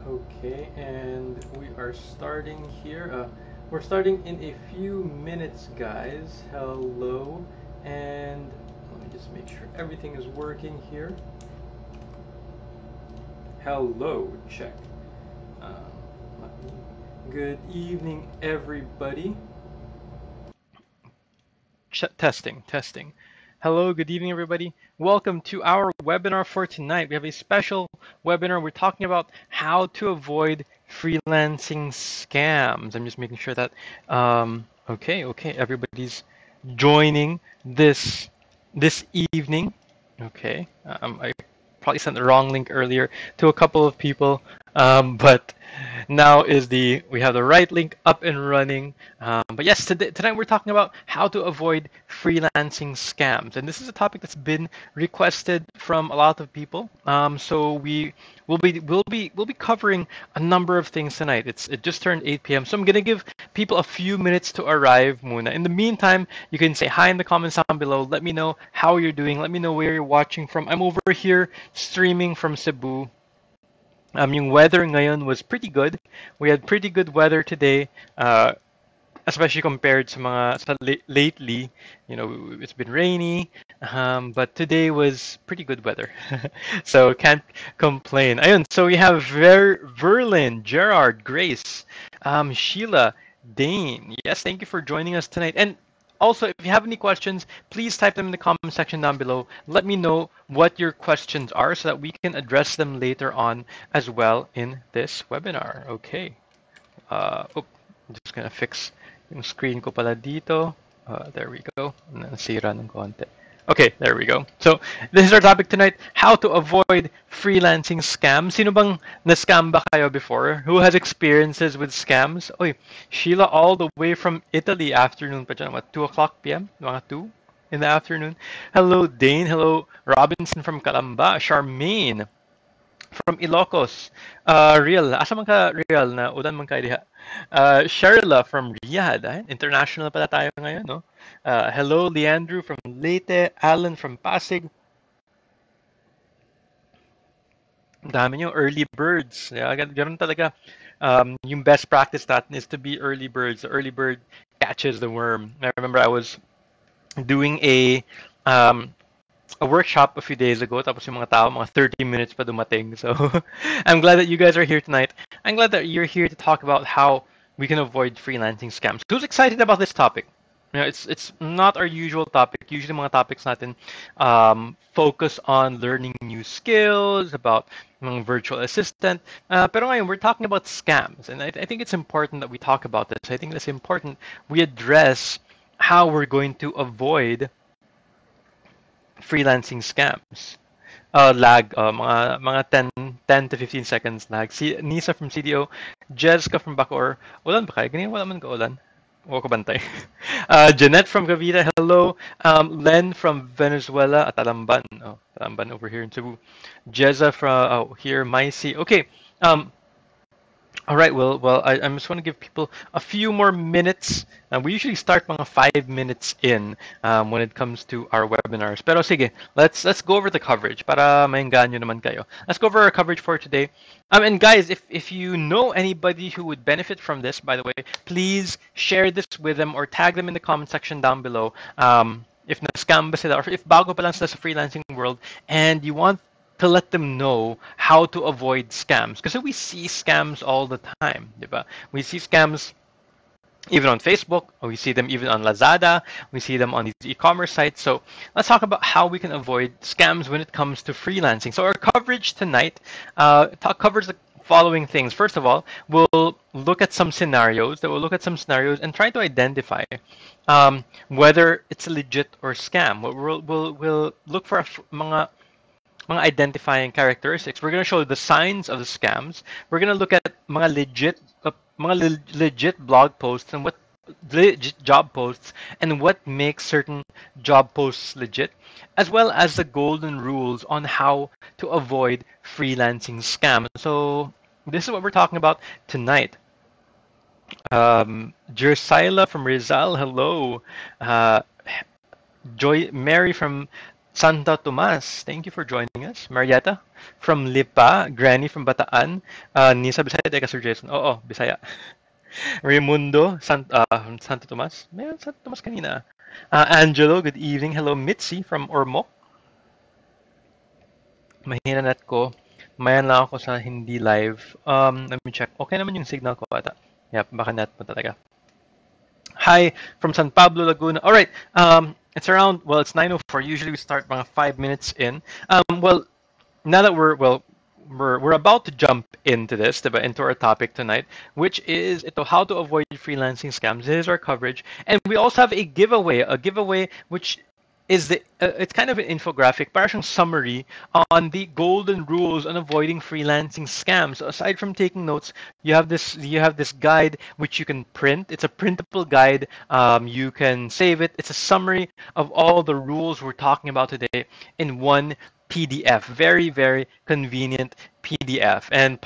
Okay, and we are starting here. We're starting in a few minutes, guys. Hello, and let me just make sure everything is working here. Hello, check. Good evening, everybody. Testing, testing. Hello, good evening, everybody. Welcome to our webinar for tonight. We have a special webinar. We're talking about how to avoid freelancing scams. I'm just making sure that, okay, everybody's joining this evening. Okay, I probably sent the wrong link earlier to a couple of people, but now we have the right link up and running. But yes, tonight we're talking about how to avoid freelancing scams, and this is a topic that's been requested from a lot of people. So we'll be covering a number of things tonight. It just turned 8 p.m., so I'm gonna give people a few minutes to arrive. Muna. In the meantime, you can say hi in the comments down below. Let me know how you're doing. Let me know where you're watching from. I'm over here streaming from Cebu. Yung weather ngayon was pretty good. We had pretty good weather today, especially compared to lately. You know, it's been rainy, but today was pretty good weather. So can't complain. Ayun, so we have Verlin, Gerard, Grace, Sheila, Dane. Yes, thank you for joining us tonight. And also, if you have any questions, please type them in the comment section down below. Let me know what your questions are so that we can address them later on as well in this webinar. Okay. I'm just gonna fix yung screen ko pala dito. There we go. Nasira ng konti. Okay, there we go. So, this is our topic tonight, how to avoid freelancing scams. Sino bang na-scam ba kayo before? Who has experiences with scams? Oy, Sheila all the way from Italy, afternoon pa dyan. What, 2 o'clock p.m.? Mga 2 in the afternoon. Hello, Dane. Hello, Robinson from Calamba. Charmaine from Ilocos. Real. Asa man ka, Real, na ulan man kayo diha? Sherla from Riyadh. International pala tayo ngayon, no? Hello, Leandro from Leyte. Alan from Pasig. Ang dami nyo, early birds. Yeah, ganun talaga. Yung best practice natin is to be early birds. The early bird catches the worm. I remember I was doing a workshop a few days ago, tapos yung mga tao, mga 30 minutes pa dumating. So I'm glad that you guys are here tonight. I'm glad that you're here to talk about how we can avoid freelancing scams. Who's excited about this topic? You know, it's not our usual topic. Usually mga topics natin focus on learning new skills, about mga virtual assistant. Pero ngayon, we're talking about scams. And I think it's important that we talk about this. I think it's important we address how we're going to avoid freelancing scams. Lag, mga 10 to 15 seconds lag. Nisa from CDO, Jessica from Bacoor. Ulan ba kayo? Ganyan wala man ka ulan. O ko bantay. Jeanette from Cavite, hello. Len from Venezuela at Talamban. Oh, Talamban over here in Cebu. Jezza from here, Maisi. Okay. All right, well, I just want to give people a few more minutes. We usually start mga 5 minutes in when it comes to our webinars. Pero sige, let's go over the coverage para maengganyo naman kayo. Let's go over our coverage for today. And guys, if you know anybody who would benefit from this, by the way, please share this with them or tag them in the comment section down below. If na-scam ba sila or if bago pa lang sila sa freelancing world and you want to let them know how to avoid scams. Because we see scams all the time, diba? We see scams even on Facebook, or we see them even on Lazada, we see them on these e-commerce sites. So let's talk about how we can avoid scams when it comes to freelancing. So our coverage tonight covers the following things. First of all, we'll look at some scenarios. And try to identify whether it's a legit or scam. We'll look for mga identifying characteristics. We're going to show the signs of the scams. We're going to look at mga legit blog posts and what legit job posts and what makes certain job posts legit, as well as the golden rules on how to avoid freelancing scams. So this is what we're talking about tonight. Jersila from Rizal, hello. Mary from Santa Tomas, thank you for joining us. Marietta from Lipa, Granny from Bataan, Nisa Bisaya, teka Sir Jason. Oo, Bisaya. Raimundo, Santa Tomas. Mayroon Santa Tomas kanina. Angelo, good evening. Hello, Mitzi from Ormoc. Mahina net ko. Mayan lang ako sa hindi live. Let me check. Okay naman yung signal ko ata. Yep, baka net mo talaga. Hi from San Pablo, Laguna. All right. It's around, well, it's 9:04. Usually we start mga 5 minutes in. Well, now that we're about to jump into this, diba, into our topic tonight, which is ito, how to avoid freelancing scams. This is our coverage. And we also have a giveaway which is it's kind of an infographic, parang siyang summary on the golden rules on avoiding freelancing scams. So aside from taking notes, you have this guide which you can print. It's a printable guide. You can save it. It's a summary of all the rules we're talking about today in one PDF. Very, very convenient PDF. And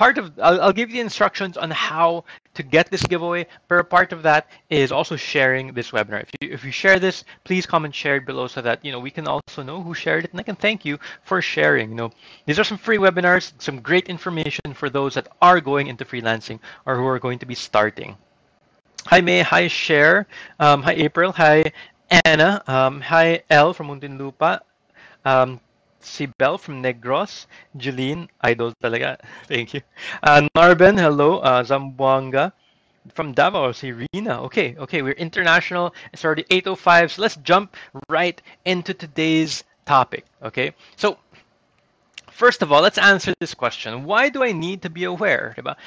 I'll give you the instructions on how to get this giveaway. But part of that is also sharing this webinar. If you share this, please comment share it below so that we can also know who shared it, and I can thank you for sharing. These are some free webinars, some great information for those that are going into freelancing or who are going to be starting. Hi May, hi Cher, hi April, hi Anna, hi Elle from Muntinlupa. Si Belle from Negros, Jeline, idol talaga. Thank you. Narben, hello. Zamboanga from Davao, si Rina. Okay, we're international. It's already 8:05, so let's jump right into today's topic. Okay, so first of all, let's answer this question. Why do I need to be aware? Diba?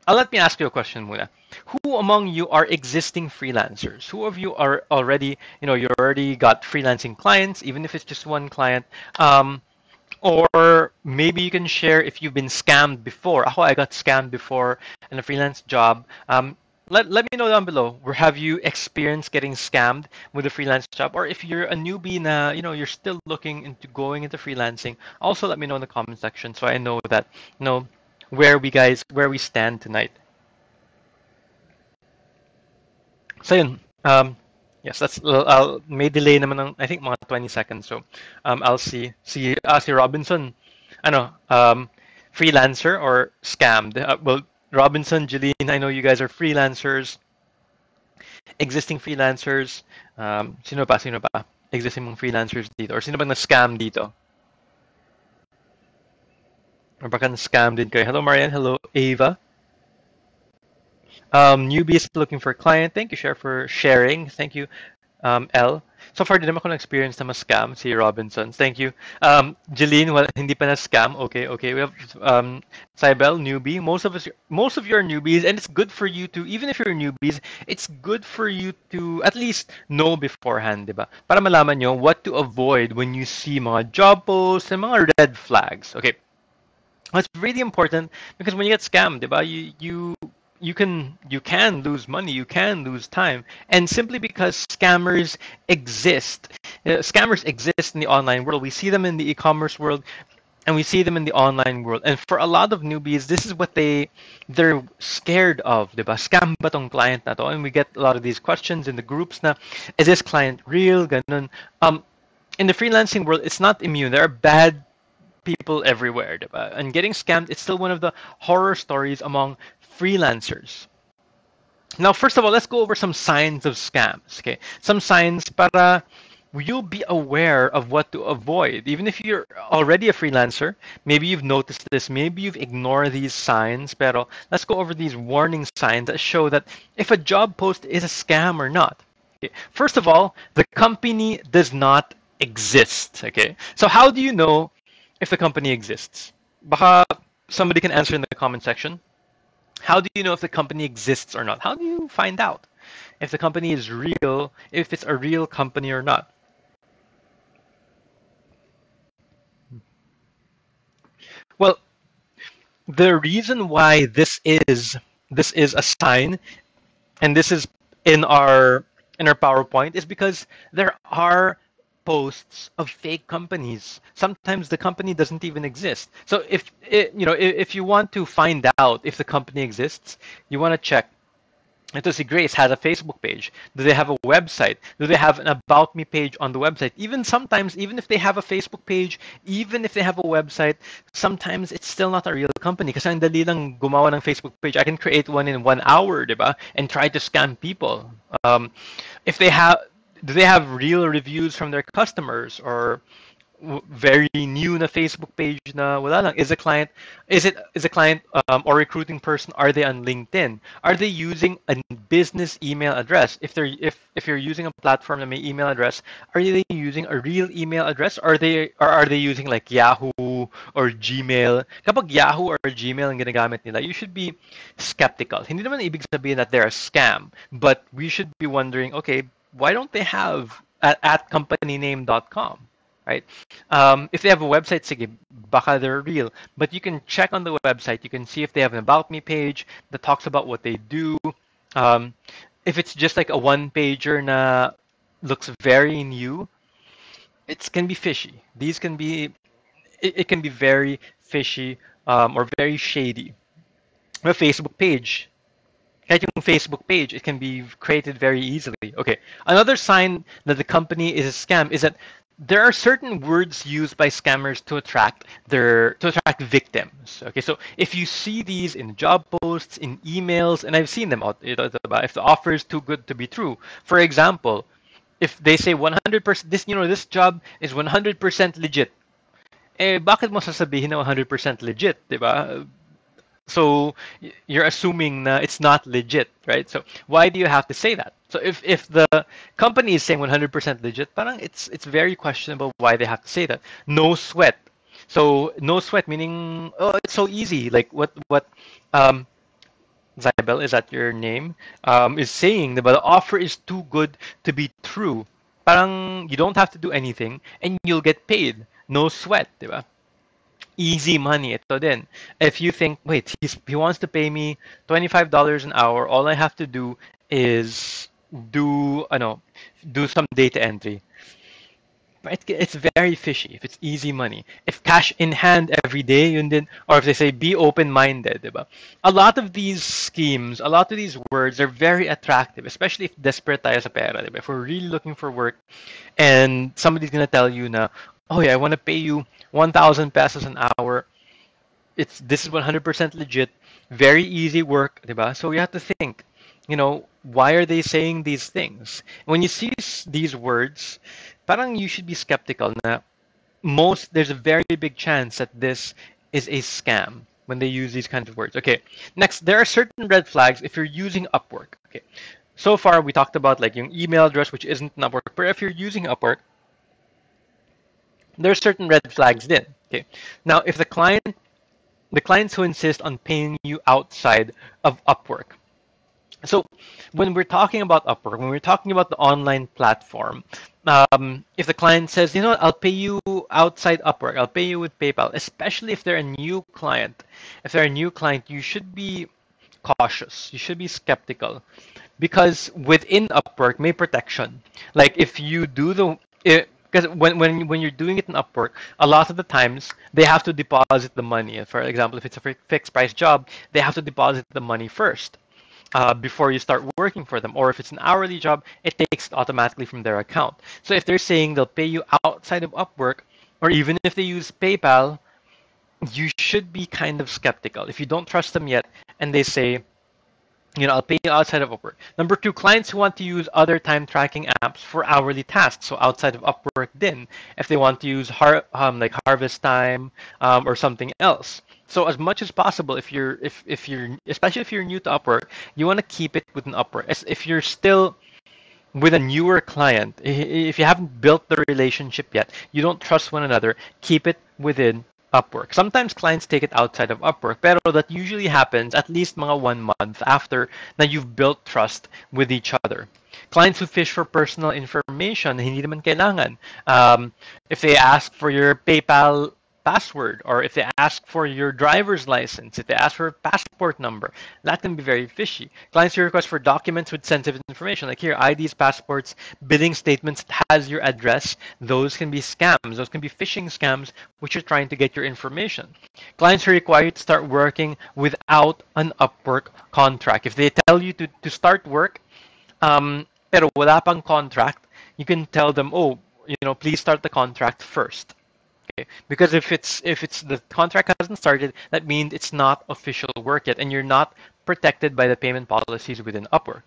Let me ask you a question muna. Who among you are existing freelancers? Who of you are already, you already got freelancing clients, even if it's just one client? Or maybe you can share if you've been scammed before. I got scammed before in a freelance job. Let me know down below. Where have you experienced getting scammed with a freelance job? Or if you're a newbie na, you're still looking into going into freelancing, also let me know in the comment section so I know that, where we stand tonight. So yun, yes, may delay naman ng, I think mga 20 seconds. So I'll see Robinson, freelancer or scammed. Well, Robinson, Jeline, I know you guys are freelancers, existing freelancers. Sino pa? Existing mong freelancers dito? Or sino bang na-scam dito? Or baka na-scam din kayo? Hello, Marianne. Hello, Ava. Newbies looking for a client. Thank you, Cher, for sharing. Thank you, L. So far, di naman ako na-experience na ma-scam si Robinson. Thank you. Jeline, hindi pa na-scam. Okay. We have Cybel, newbie. Most of you are newbies, and it's good for you to, even if you're newbies, it's good for you to at least know beforehand, di ba? Para malaman nyo what to avoid when you see mga job posts and mga red flags. Okay. That's really important because when you get scammed, di ba, you can lose money, you can lose time, and simply because scammers exist in the online world. We see them in the e-commerce world, and we see them in the online world. And for a lot of newbies, this is what they're scared of, diba? Scam ba tong client na to? And we get a lot of these questions in the groups na, is this client real? Ganun. In the freelancing world, it's not immune. There are bad people everywhere, diba? And getting scammed, it's still one of the horror stories among freelancers. Now, first of all, let's go over some signs of scams. Okay, some signs para you'll be aware of what to avoid. Even if you're already a freelancer, maybe you've noticed this, maybe you've ignored these signs, pero let's go over these warning signs that show that if a job post is a scam or not. Okay. First of all, the company does not exist. Okay, so how do you know if the company exists? Baka somebody can answer in the comment section. How do you know if the company exists or not? How do you find out if the company is real, if it's a real company or not? Well, the reason why this is a sign, and this is in our PowerPoint, is because there are posts of fake companies. Sometimes the company doesn't even exist. So if you want to find out if the company exists, you want to check Ito si Grace has a Facebook page. Do they have a website? Do they have an About Me page on the website? Even sometimes, even if they have a Facebook page, even if they have a website, sometimes it's still not a real company. Kasi ang dali lang gumawa ng Facebook page. I can create one in 1 hour, diba? And try to scam people. If they have, do they have real reviews from their customers, or very new na Facebook page na wala lang? Is a client or recruiting person, are they on LinkedIn? Are they using a business email address? If you're using a platform na may email address, are they using a real email address? Are they using like Yahoo or Gmail? Kapag Yahoo or Gmail ang ginagamit nila, you should be skeptical. Hindi naman ibig sabihin that they're a scam, but we should be wondering, okay, why don't they have at companyname.com? Right? If they have a website, sige, baka they're real. But you can check on the website. You can see if they have an About Me page that talks about what they do. If it's just like a one-pager na looks very new, it can be fishy. It can be very fishy, or very shady. A Facebook page, kahit yung Facebook page, it can be created very easily. Okay, another sign that the company is a scam is that there are certain words used by scammers to attract victims. Okay, so if you see these in job posts, in emails, and I've seen them out, if the offer is too good to be true. For example, if they say 100%, this job is 100% legit. Eh, bakit mo sasabihin na 100% legit, di ba? So you're assuming it's not legit, right? So why do you have to say that? So if the company is saying 100% legit, parang it's very questionable why they have to say that. No sweat. So no sweat meaning, oh, it's so easy. Like what Zybel, is that your name? Is saying that the offer is too good to be true. Parang you don't have to do anything and you'll get paid. No sweat, diba? Easy money ito din. If you think, wait, he wants to pay me $25 an hour, all I have to do is do some data entry. It's very fishy if it's easy money. If cash in hand every day, yun din, or if they say be open-minded, diba? A lot of these schemes, a lot of these words are very attractive, especially if desperate tayo sa pera, diba? If we're really looking for work and somebody's gonna tell you na, oh yeah, I want to pay you 1,000 pesos an hour. This is 100% legit, very easy work, diba? So you have to think, why are they saying these things? When you see these words, parang you should be skeptical na there's a very big chance that this is a scam when they use these kinds of words. Okay, next, there are certain red flags if you're using Upwork. Okay, so far we talked about like yung email address, which isn't an Upwork, but if you're using Upwork, there's certain red flags then. Okay, now if the clients who insist on paying you outside of Upwork. So when we're talking about Upwork, when we're talking about the online platform, if the client says, I'll pay you outside Upwork, I'll pay you with PayPal, especially if they're a new client. If they're a new client, you should be cautious. You should be skeptical, because within Upwork may protection. Like if you do because when you're doing it in Upwork, a lot of the times they have to deposit the money. For example, if it's a fixed price job, they have to deposit the money first. Before you start working for them. Or if it's an hourly job, it takes it automatically from their account. So if they're saying they'll pay you outside of Upwork, or even if they use PayPal, you should be kind of skeptical. If you don't trust them yet, and they say, I'll pay you outside of Upwork. Number two, clients who want to use other time tracking apps for hourly tasks. So outside of Upwork then, if they want to use like Harvest Time or something else. So as much as possible, if you're especially if you're new to Upwork, you want to keep it within Upwork. If you're still with a newer client, if you haven't built the relationship yet, you don't trust one another, keep it within Upwork. Sometimes clients take it outside of Upwork, pero that usually happens at least mga 1 month after that you've built trust with each other. Clients who fish for personal information, hindi naman kailangan. If they ask for your PayPal password, or if they ask for your driver's license, if they ask for a passport number, that can be very fishy. Clients who request for documents with sensitive information, like here, IDs, passports, billing statements that has your address, those can be scams. Those can be phishing scams, which are trying to get your information. Clients who require you to start working without an Upwork contract. If they tell you to start work, pero wala pang contract, you can tell them, oh, please start the contract first. Okay? Because if it's the contract hasn't started, that means it's not official work yet, and you're not protected by the payment policies within Upwork.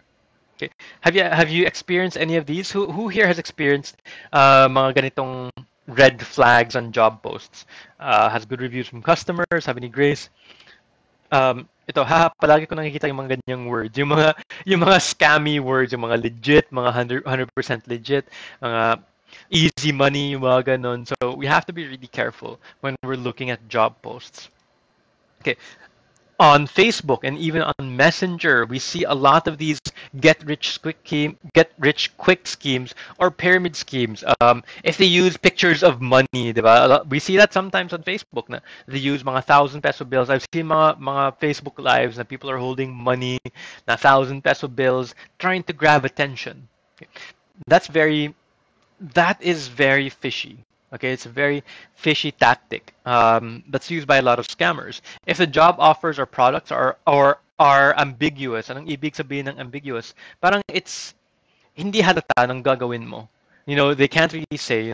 Okay. Have you experienced any of these? Who here has experienced mga ganitong red flags on job posts? Has good reviews from customers? Have any grace? Ito, palagi ko nakikita yung mga ganyang words. Yung mga scammy words, yung mga legit, mga 100% legit, mga easy money, yung mga ganon. So we have to be really careful when we're looking at job posts. Okay. On Facebook and even on Messenger, we see a lot of these get rich quick schemes or pyramid schemes. If they use pictures of money, diba? We see that sometimes on Facebook. Na they use mga 1,000 peso bills. I've seen mga Facebook lives that people are holding money, na 1,000 peso bills, trying to grab attention. Okay. That is very fishy. Okay, it's a very fishy tactic that's used by a lot of scammers. If the job offers or products are ambiguous, anong ibig sabihin ng ambiguous? Parang it's hindi halata ng gagawin mo. They can't really say,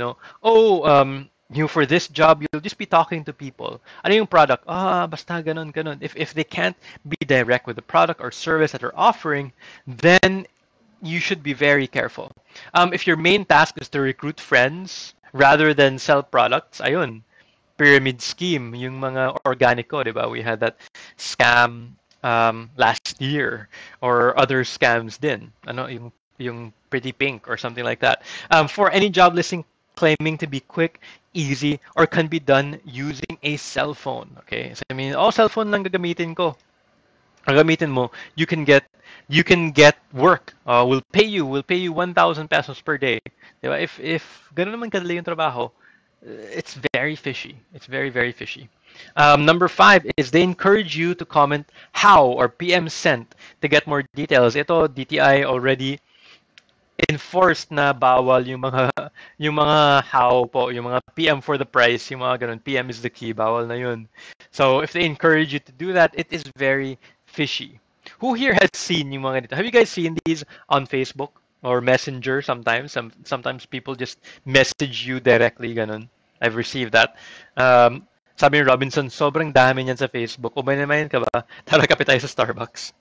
for this job, you'll just be talking to people. Ano yung product? Basta ganon. If they can't be direct with the product or service that they're offering, then you should be very careful. If your main task is to recruit friends rather than sell products, ayun, pyramid scheme, yung mga organico, diba? We had that scam last year, or other scams din. Ano, yung Pretty Pink or something like that. For any job listing claiming to be quick, easy, or can be done using a cell phone. Okay, so cell phone lang gagamitin ko. Gagamitin mo, you can get work. We'll pay you 1,000 pesos per day. Diba? If ganun naman kadali yung trabaho, it's very fishy. It's very, very fishy. Number 5 is they encourage you to comment how or PM sent to get more details. Ito, DTI already enforced na bawal yung mga how po, yung mga PM for the price, yung mga ganun, PM is the key, bawal na yun. So if they encourage you to do that, it is very fishy. Who here has seen yung mga dito? Have you guys seen these on Facebook or Messenger sometimes? Sometimes people just message you directly, ganun. I've received that. Sabi ni Robinson, sobrang dami niyan sa Facebook. O may naman ka ba? Tara, kapit tayo sa Starbucks.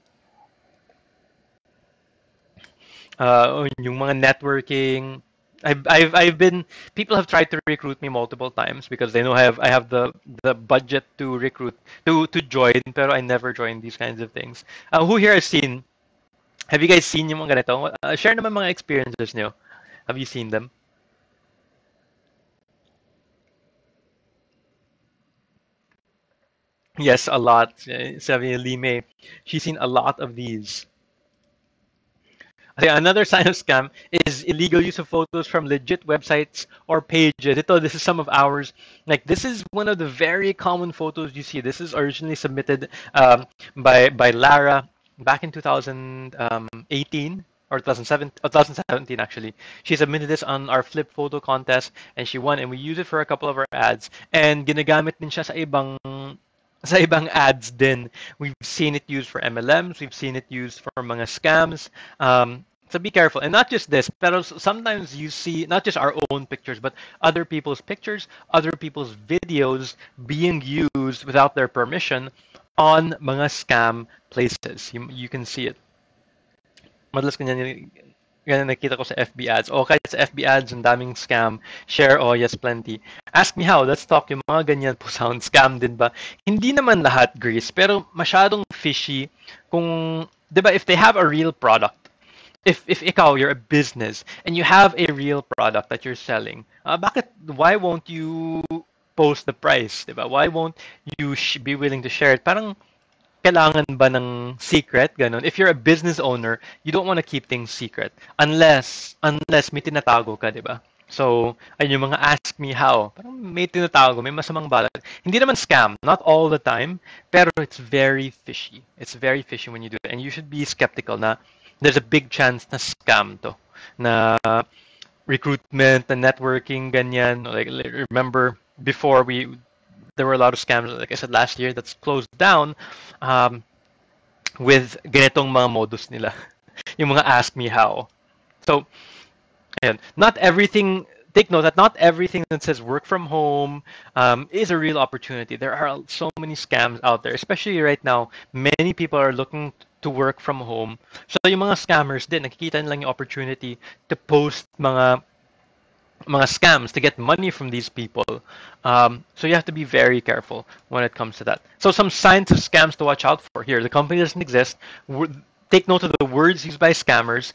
Yung mga networking. People have tried to recruit me multiple times because they know I have the budget to recruit, to join, pero I never joined these kinds of things. Who here have you guys seen yung mga ganito? Share naman mga experiences nyo. Have you seen them? Yes, a lot. Sabi ni Lime, she's seen a lot of these. Another sign of scam is illegal use of photos from legit websites or pages. This is some of ours. Like, this is one of the very common photos you see. This is originally submitted by Lara back in 2018 or 2017 actually. She submitted this on our flip photo contest and she won, and we use it for a couple of our ads. And ginagamit din siya sa ibang ads din. We've seen it used for MLMs. We've seen it used for mga scams. So be careful. And not just this, but sometimes you see not just our own pictures, but other people's pictures, other people's videos being used without their permission on mga scam places. You can see it. Madalas ganyan nakita ko sa FB ads. O kahit sa FB ads, ang daming scam. Share, yes, plenty. Ask me how, let's talk. Yung mga ganyan po sound scam din ba? Hindi naman lahat, Grace, pero masyadong fishy kung, di ba, if they have a real product, if ikaw, you're a business, and you have a real product that you're selling, why won't you post the price, di ba? Why won't you be willing to share it? Parang, kailangan ba ng secret? Ganon. If you're a business owner, you don't want to keep things secret. Unless may tinatago ka, di ba? So, ayun yung mga ask me how. Parang may tinatawag ko, may masamang balot. Hindi naman scam, not all the time, pero it's very fishy. It's very fishy when you do it. And you should be skeptical na there's a big chance na scam to. Na recruitment, na networking, ganyan. Like, remember, before there were a lot of scams, like I said, last year, that's closed down with ganitong mga modus nila. Yung mga ask me how. So, and not everything, take note that not everything that says work from home is a real opportunity. There are so many scams out there, especially right now. Many people are looking to work from home. So yung mga scammers din, nakikita nilang yung opportunity to post mga scams to get money from these people. So you have to be very careful when it comes to that. So some signs of scams to watch out for here. The company doesn't exist. Take note of the words used by scammers.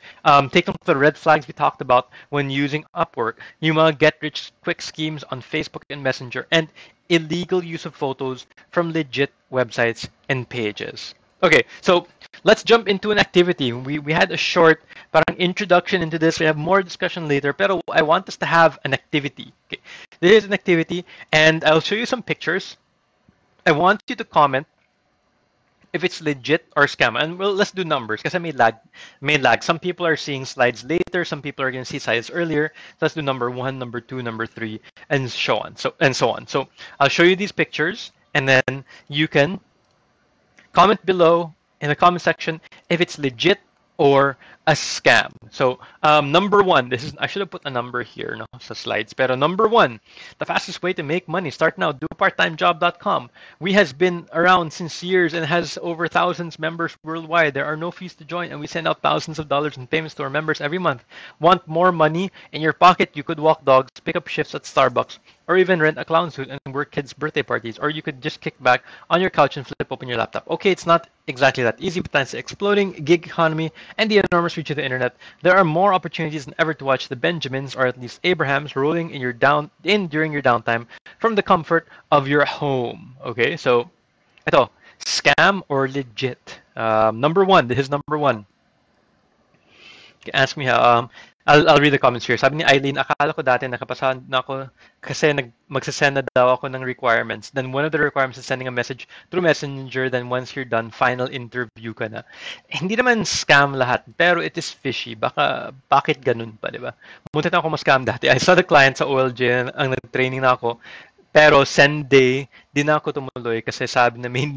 Take note of the red flags we talked about when using Upwork. Yung mga get-rich-quick schemes on Facebook and Messenger, and illegal use of photos from legit websites and pages. Okay, so let's jump into an activity. We had a short parang introduction into this. We have more discussion later, pero I want us to have an activity. Okay. This is an activity, and I'll show you some pictures. I want you to comment if it's legit or scam. And well, let's do numbers because I may lag. Some people are seeing slides later, some people are going to see slides earlier. So let's do number 1, number 2, number 3, and so on. So I'll show you these pictures, and then you can comment below in the comment section if it's legit or a scam. So number 1, this is, I should have put a number here, no, sa slides. Pero number 1, the fastest way to make money. Start now. DoPartTimeJob.com. We has been around since years and has over thousands members worldwide. There are no fees to join, and we send out thousands of dollars in payments to our members every month. Want more money in your pocket? You could walk dogs, pick up shifts at Starbucks, or even rent a clown suit and work kids' birthday parties. Or you could just kick back on your couch and flip open your laptop. Okay, it's not exactly that easy, but thanks to exploding gig economy and the enormous reach of the internet, there are more opportunities than ever to watch the Benjamins, or at least Abrahams, rolling in during your downtime from the comfort of your home. Okay, so ito, scam or legit? Number 1, this is number 1. Ask me how. I'll read the comments here. Sabi ni Eileen, akala ko dati nakapasahan na ako kasi magsasend na daw ako ng requirements. Then one of the requirements is sending a message through Messenger. Then once you're done, final interview ka na. Hindi naman scam lahat, pero it is fishy. Bakit ganun pa, di ba? Muntik na ako ma-scam dati. I saw the client sa OLJ, ang nag-training na ako. Pero send day, di na ako tumuloy kasi sabi na may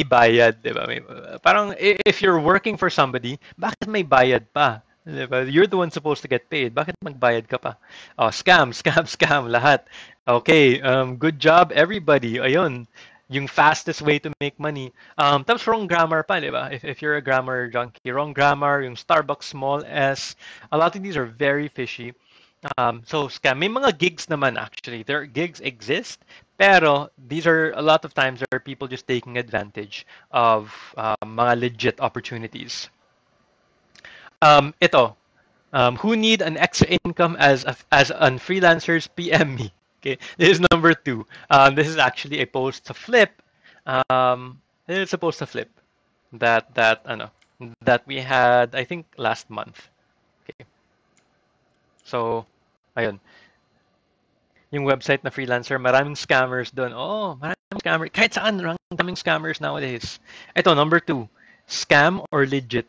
bayad, di ba? Parang if you're working for somebody, bakit may bayad pa? Diba? You're the one supposed to get paid. Bakit magbayad ka pa? Oh, scam, lahat. Okay, good job everybody. Ayun, yung fastest way to make money. Tapos wrong grammar pa, di ba? If you're a grammar junkie, wrong grammar, yung Starbucks small s. A lot of these are very fishy. So scam. May mga gigs naman actually. There gigs exist, pero these are a lot of times there are people just taking advantage of mga legit opportunities. Ito, who need an extra income as on freelancers? PM me. Okay, this is number 2. This is actually a post to flip. It's a post to flip that we had, I think, last month. Okay. So, ayun. Yung website na freelancer, maraming scammers doon. Oh, maraming scammers. Kahit saan, maraming scammers nowadays. Ito, number 2. Scam or legit?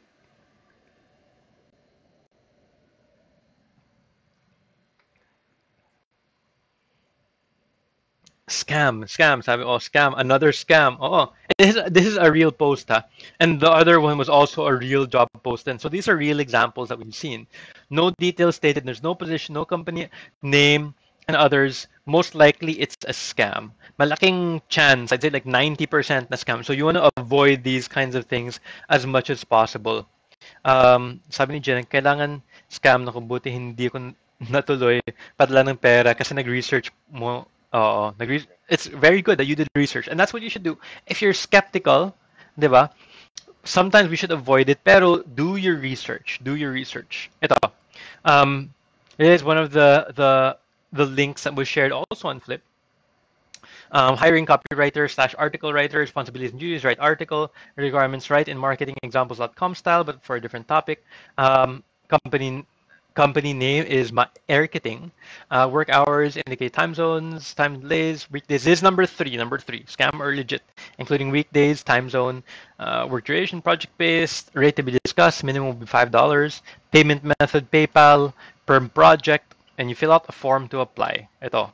Scam. Sabi, oh, scam. Another scam. Oh, this is a real post, ha? And the other one was also a real job post. And so these are real examples that we've seen. No details stated. There's no position, no company name, and others. Most likely, it's a scam. Malaking chance. I'd say like 90% na scam. So you want to avoid these kinds of things as much as possible. Sabi ni Jen, kailangan scam na kung buti hindi ko natuloy padala ng pera kasi nag-research mo. It's very good that you did research, and that's what you should do. If you're skeptical, diba? Sometimes we should avoid it, pero do your research. Ito, it is one of the links that was shared also on Flip. Hiring copywriter / article writer, responsibilities and duties, write article, requirements, write in marketing examples.com style, but for a different topic. Company company name is marketing. Work hours indicate time zones, time delays. This is number three. Number three, scam or legit, including weekdays, time zone, work duration, project based, rate to be discussed. Minimum will be $5. Payment method, PayPal, per project, and you fill out a form to apply. Ito.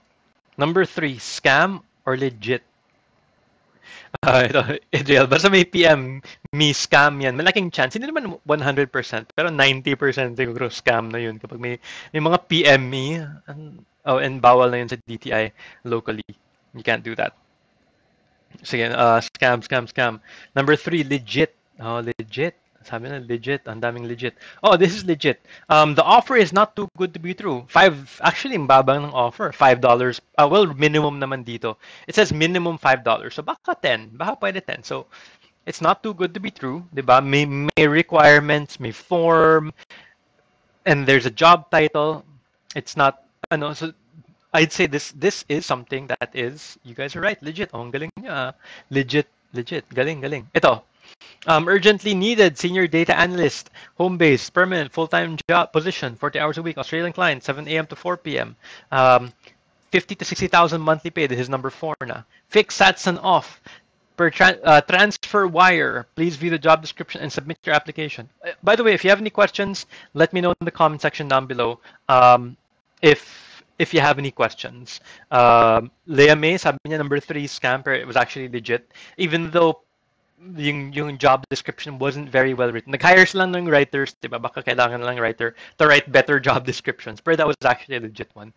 Number three, scam or legit. Ito, Adriel, basta may PM, me scam yan. Malaking chance. Hindi naman 100%, pero 90% siguro scam na yun kapag may mga PM me. Oh, and bawal na yun sa DTI locally. You can't do that. Sige, scam, scam, scam. Number three, legit. Oh, legit. Sabi na legit. Ang daming legit. Oh, this is legit. The offer is not too good to be true. Actually, ang babang ng offer. $5. Well, minimum naman dito. It says minimum $5. So baka 10. Baka pwede 10. So it's not too good to be true. Diba? May requirements, may form, and there's a job title. It's not, ano, so I'd say this is something that is, you guys are right, legit. Oh, ang galing niya. Legit, legit. Galing, galing. Ito, urgently needed senior data analyst, home-based, permanent, full-time job position, 40 hours a week, Australian client, 7 a.m. to 4 p.m. 50 to 60,000 monthly pay. This is number 4 na. Fixed sats and off. Per transfer wire. Please view the job description and submit your application. By the way, if you have any questions, let me know in the comment section down below. If you have any questions. Leah May, sabi niya number 3, scam, pero it was actually legit. Even though yung job description wasn't very well written. Nag-hire sila ng writers, diba? Baka kailangan lang writer to write better job descriptions. But that was actually a legit one,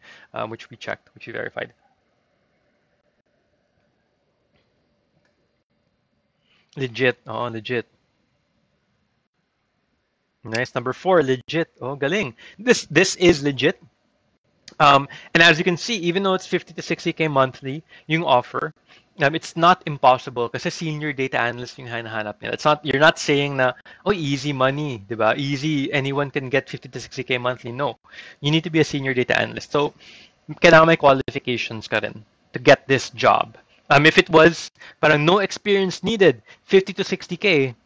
which we checked, which we verified. Legit. Oh, legit. Nice. Number 4, legit. Oh, galing. This is legit. And as you can see, even though it's 50 to 60K monthly, yung offer, it's not impossible kasi senior data analyst yung hinahanap nila. It's not, you're not saying na, oh, easy money, diba? Easy, anyone can get 50 to 60K monthly. No. You need to be a senior data analyst. So, kailangan may qualifications ka rin to get this job. If it was parang no experience needed, 50 to 60K,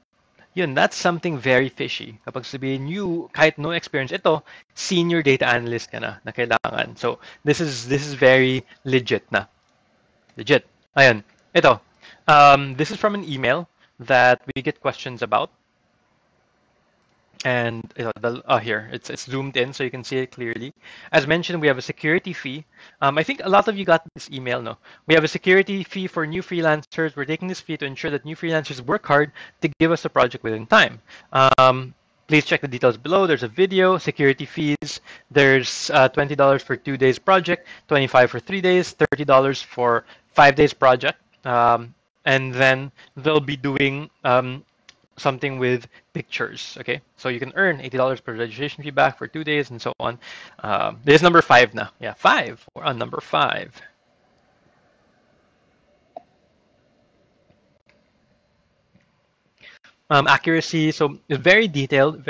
yun, that's something very fishy. Kapag sabihin you, kahit no experience, ito, senior data analyst ka na kailangan. So, this is very legit na. Legit. Ayan. Ito. This is from an email that we get questions about. And here, it's zoomed in so you can see it clearly. As mentioned, we have a security fee. I think a lot of you got this email, no? We have a security fee for new freelancers. We're taking this fee to ensure that new freelancers work hard to give us a project within time. Please check the details below. There's a video, security fees. There's $20 for 2 days project, $25 for 3 days, $30 for 5 days project. And then they'll be doing something with pictures. Okay, so you can earn $80 per registration fee back for 2 days and so on. This is number 5 now. Yeah, 5. We're on number 5. Accuracy, so very detailed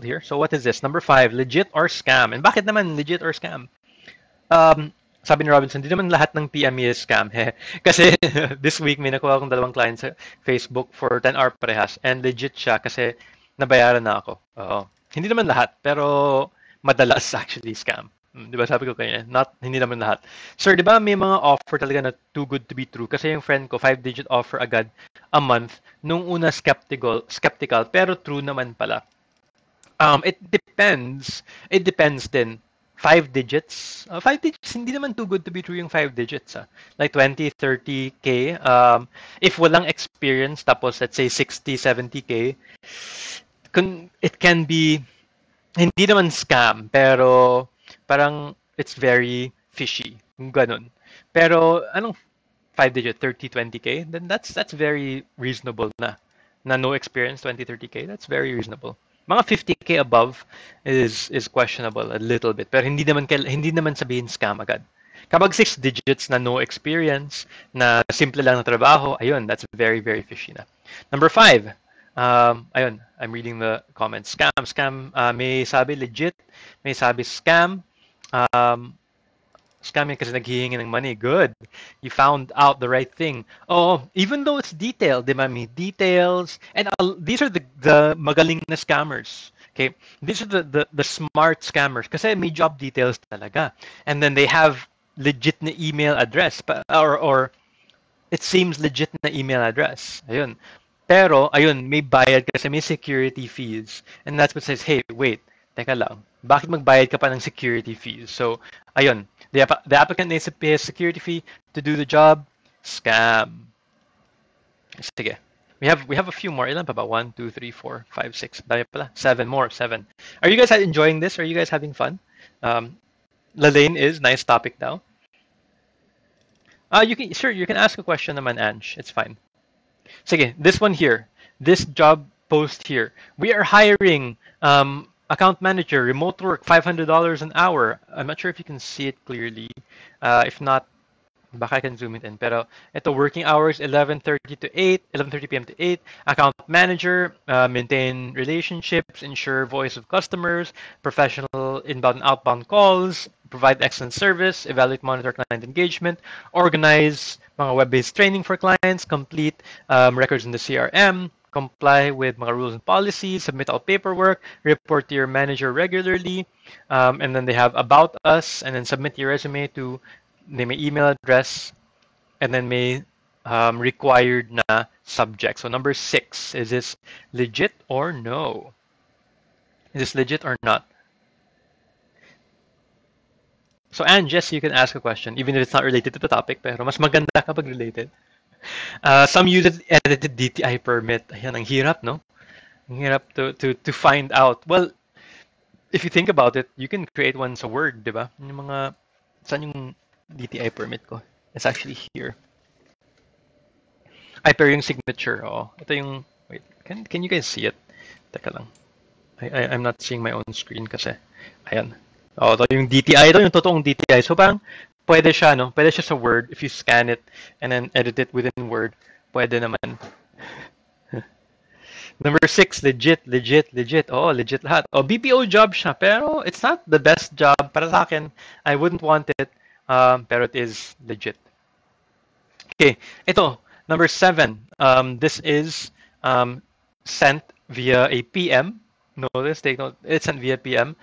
here. So what is this? Number 5, legit or scam? And bakit naman legit or scam? Sabi ni Robinson, di naman lahat ng PME is scam. Kasi this week may nakuha akong 2 clients sa Facebook for 10 hour parehas and legit siya kasi nabayaran na ako. Oo. Hindi naman lahat, pero madalas actually scam. Di ba sabi ko kanya, hindi naman lahat. Sir, di ba may mga offer talaga na too good to be true? Kasi yung friend ko, 5-digit offer agad a month. Nung una skeptical, pero true naman pala. It depends. It depends din. 5 digits. 5 digits, hindi naman too good to be true yung 5 digits. Like 20, 30K. If walang experience, tapos let's say 60, 70K, it can be, hindi naman scam, pero parang it's very fishy. Ganun. Pero anong 5 digit, 30, 20K? Then that's very reasonable na. Na no experience, 20, 30K. That's very reasonable. Mga 50K above is questionable a little bit. Pero hindi naman sabihin scam agad. Kapag 6 digits na no experience, na simple lang na trabaho, ayun, that's very, very fishy na. Number 5, ayun, I'm reading the comments. Scam, may sabi legit, may sabi scam. Scam yan kasi naghihingi ng money. Good. You found out the right thing. Oh, even though it's detailed, di ba? May details. And these are the magaling na scammers. Okay, these are the smart scammers kasi may job details talaga. And then they have legit na email address or it seems legit na email address. Ayun. Pero, ayun, may bayad kasi may security fees. And that's what says, hey, wait, teka lang. Bakit magbayad ka pa ng security fees? So, ayun, the applicant needs to pay a security fee to do the job. Scam. Sige. We have a few more. Ilan pa ba? 1, 2, 3, 4, 5, 6. Dami pala. 7 more. 7. Are you guys enjoying this? Are you guys having fun? Lalaine is nice topic now. You can ask a question naman, Ange. It's fine. Sige, this one here. This job post here. We are hiring account manager, remote work, $500 an hour. I'm not sure if you can see it clearly. If not, baka I can zoom it in. Pero ito, working hours 11:30 to 8, 11:30 p.m. to 8. Account manager, maintain relationships, ensure voice of customers, professional inbound and outbound calls, provide excellent service, evaluate, monitor client engagement, organize mga web-based training for clients, complete records in the CRM, comply with mga rules and policies, submit all paperwork, report to your manager regularly, and then they have about us, and then submit your resume to may email address, and then may required na subject. So number 6, is this legit or no? Is this legit or not? So Anne, Jess, you can ask a question, even if it's not related to the topic, pero mas maganda kapag related. Some use edited DTI permit. Ayan, ang hirap, no? Ang hirap to find out. Well, if you think about it, you can create one sa Word, di ba? Yung mga, saan yung DTI permit ko? It's actually here. Ay, pero yung signature, oh. Ito yung, wait, can you guys see it? Teka lang. I'm not seeing my own screen kasi. Ayan. Oh, ito yung DTI. Ito yung totoong DTI. So parang, pwede siya, no? Pwede siya sa Word. If you scan it and then edit it within Word, pwede naman. Number 6, legit. Oh, legit lahat. Oh, BPO job siya, pero it's not the best job para sa akin. I wouldn't want it, pero it is legit. Okay, ito, number 7. This is sent via a PM. Notice, take note, it's sent via PM.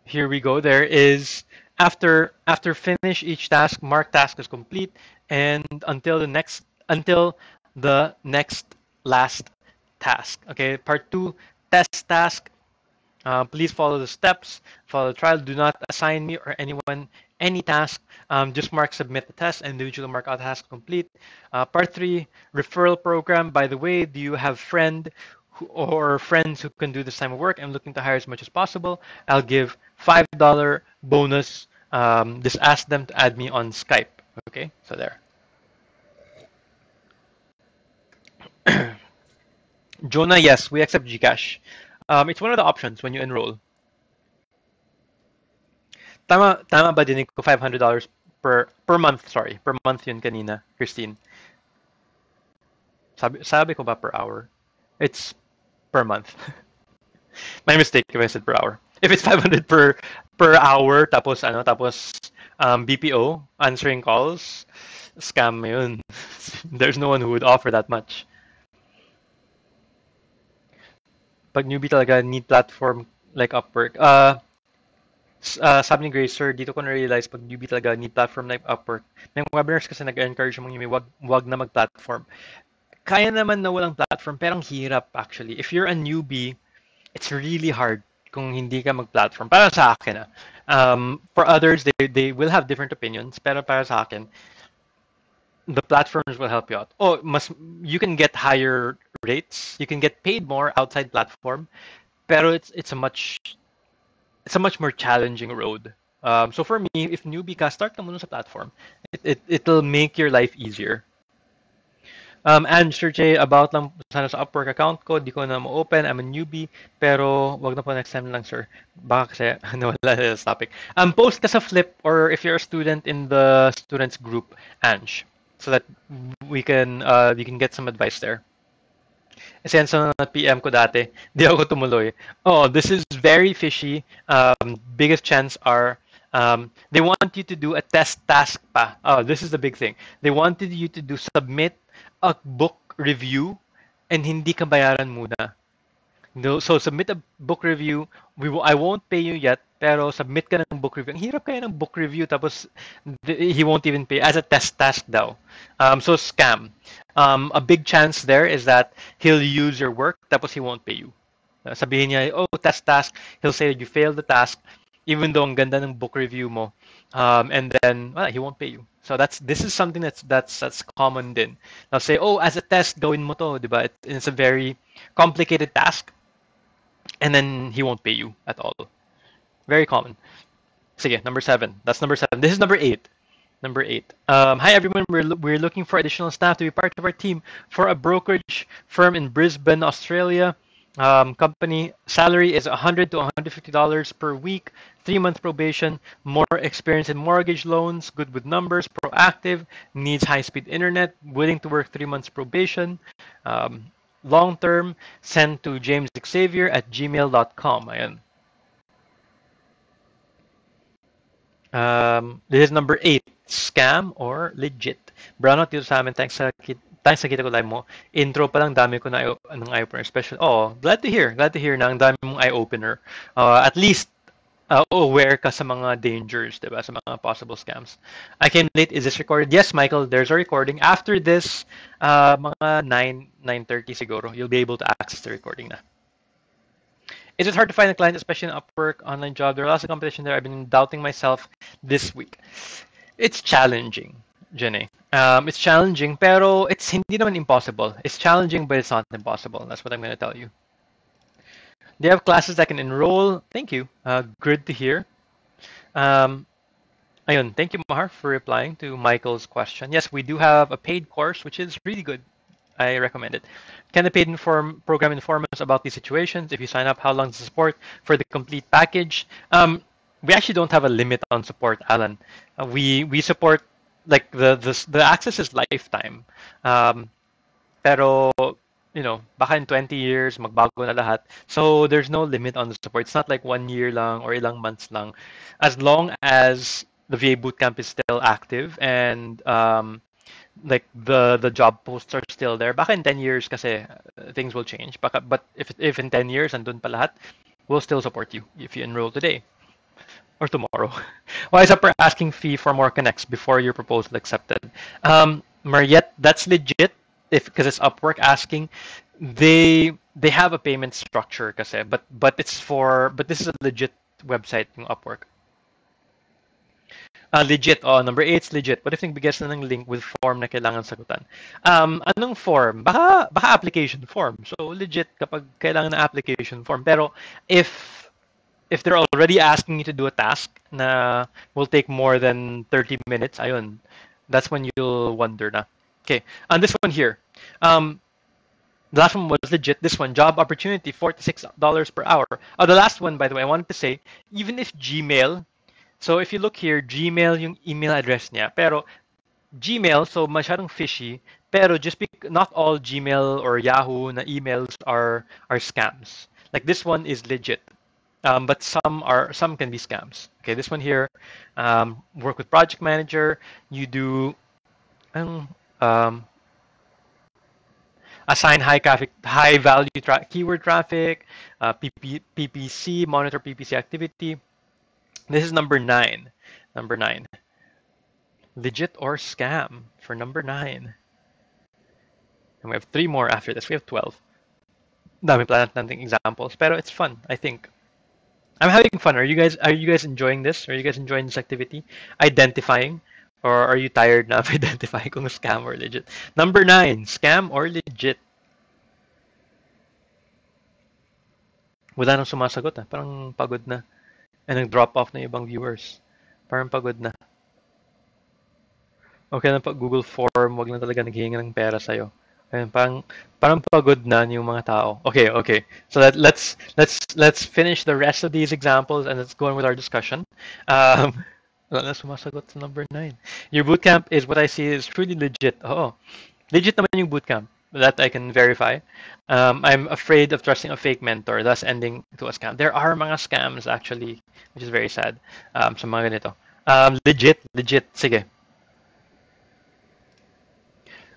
Here we go. There is after finish each task, mark task is complete, and until the next last task. Okay, part 2, test task. Please follow the steps, follow the trial. Do not assign me or anyone any task. Just mark submit the test and individually mark out task complete. Part 3, referral program. By the way, do you have friends who can do this time of work? I'm looking to hire as much as possible. I'll give $5 bonus. Just ask them to add me on Skype. Okay, so there. Jonah, yes, we accept Gcash. It's one of the options when you enroll. Tama ba dinig ko $500 per month, sorry. Per month yun kanina, Christine. Sabi ko ba per hour? It's per month. My mistake if I said per hour. If it's 500 per hour, tapos BPO, answering calls, scam yun. There's no one who would offer that much. Pag newbie talaga, need platform like Upwork. Sabi ni Grace, sir, dito ko na-realize pag newbie talaga, need platform like Upwork. May webinars kasi nag-encourage yung mga wag na mag-platform. Kaya naman na walang platform, pero ang hirap actually. If you're a newbie, it's really hard kung hindi ka mag-platform. Para sa akin, for others, they will have different opinions, pero para sa akin, the platforms will help you out. Oh, you can get higher rates, you can get paid more outside platform, pero it's a much more challenging road. So for me, if newbie ka, start ka muna sa platform. It'll make your life easier. And Sir Jay, about lang sana sa Upwork account ko, di ko na ma-open, I'm a newbie, pero wag na po next time lang, sir. Baka kasi nawala sa topic. Post ka sa Flip, or if you're a student in the students group, Ange, so that we can you can get some advice there. Kasi yan sa PM ko dati, di ako tumuloy. Oh, this is very fishy. Biggest chance are they want you to do a test task pa. Oh, this is the big thing. They wanted you to submit a book review and hindi ka bayaran muna. No, so submit a book review. I won't pay you yet, pero submit ka ng book review. Ang hirap kaya ng book review tapos he won't even pay as a test task daw. So scam. A big chance there is that he'll use your work tapos he won't pay you. Sabihin niya, oh, test task. He'll say you failed the task even though ang ganda ng book review mo. And then he won't pay you. So this is something that's common din. They'll say, oh, as a test, gawin mo to, diba? It's a very complicated task. And then he won't pay you at all. Very common. Sige, number 7. That's number 7. This is number 8. Number 8. Hi everyone. We're looking for additional staff to be part of our team for a brokerage firm in Brisbane, Australia. Company salary is $100 to $150 per week. 3-month probation. More experience in mortgage loans. Good with numbers. Proactive. Needs high-speed internet. Willing to work 3 months probation. Long term, send to jamesxavier@gmail.com. Ayan. This is number 8. Scam or legit? Brownout dito sa amin. Thanks sa kita ko live mo. Intro pa lang dami ko na ng eye-opener. Especially, glad to hear. Glad to hear na ang dami mong eye-opener. At least, aware ka sa mga dangers, diba? Sa mga possible scams. I came late. Is this recorded? Yes, Michael, there's a recording. After this, mga 9:30 siguro, you'll be able to access the recording na. Is it hard to find a client, especially in Upwork, online job? There are lots of competition there. I've been doubting myself this week. It's challenging, Jenny. It's challenging, pero it's hindi naman impossible. It's challenging, but it's not impossible. That's what I'm going to tell you. They have classes that can enroll. Thank you. Good to hear. Ayun, thank you, Mahar, for replying to Michael's question. Yes, we do have a paid course, which is really good. I recommend it. Can the paid program inform us about these situations? If you sign up, how long is the support for the complete package? We actually don't have a limit on support, Alan. We support, like, the access is lifetime. Pero baka in 20 years, magbago na lahat. So there's no limit on the support. It's not like 1 year lang or ilang months lang. As long as the VA bootcamp is still active and like the job posts are still there. Baka in 10 years kasi things will change. But if in 10 years andun pa lahat, we'll still support you if you enroll today or tomorrow. Why is Upper asking fee for more connects before your proposal accepted? Mariette, that's legit. Because it's Upwork asking, they have a payment structure kasi, but this is a legit website yung Upwork. Legit. Number 8 is legit. What if nagbigay na ng link with form na kailangan sagutan? Anong form? Baka application form. So legit kapag kailangan na application form. Pero if they're already asking you to do a task na will take more than 30 minutes, ayun, that's when you'll wonder na. Okay, and this one here. The last one was legit. This one, job opportunity, $46 per hour. The last one, by the way, I wanted to say, even if Gmail, so if you look here, Gmail yung email address niya, pero Gmail, so masyadong fishy, pero not all Gmail or Yahoo na emails are scams. Like this one is legit. But some can be scams. Okay, this one here, work with project manager, you do assign high value keyword traffic, PPC, monitor PPC activity. This is number 9. Number 9. Legit or scam for number 9. And we have 3 more after this. We have 12. Dami pala nating examples, pero it's fun, I think. I'm having fun. Are you guys enjoying this? Are you guys enjoying this activity? Identifying? Or are you tired na of identifying kung scam or legit? Number 9, scam or legit? Wala nang sumasagot. Parang pagod na. And nag-drop off na ibang viewers. Parang pagod na. Okay na pag Google Form, wag na talaga naghihingi ng pera sa'yo. Ayun, parang pagod na yung mga tao. Okay. So let's finish the rest of these examples and let's go on with our discussion. Wala na sumasagot sa number 9. Your bootcamp is what I see is truly legit. Legit naman yung bootcamp. That I can verify. I'm afraid of trusting a fake mentor, thus ending to a scam. There are mga scams actually, which is very sad. Sa mga ganito. Legit. Sige.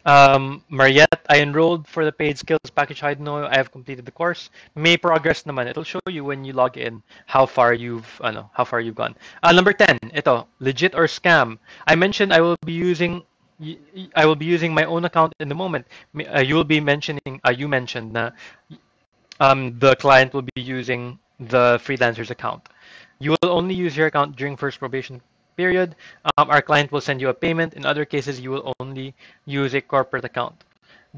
Mariette, I enrolled for the paid skills package. I know I have completed the course. May progress naman. It'll show you when you log in how far you've gone. Number 10, ito, legit or scam. I mentioned I will be using my own account in the moment. You will be mentioning, you mentioned na the client will be using the freelancer's account. You will only use your account during first probation period. Our client will send you a payment. In other cases, you will only use a corporate account.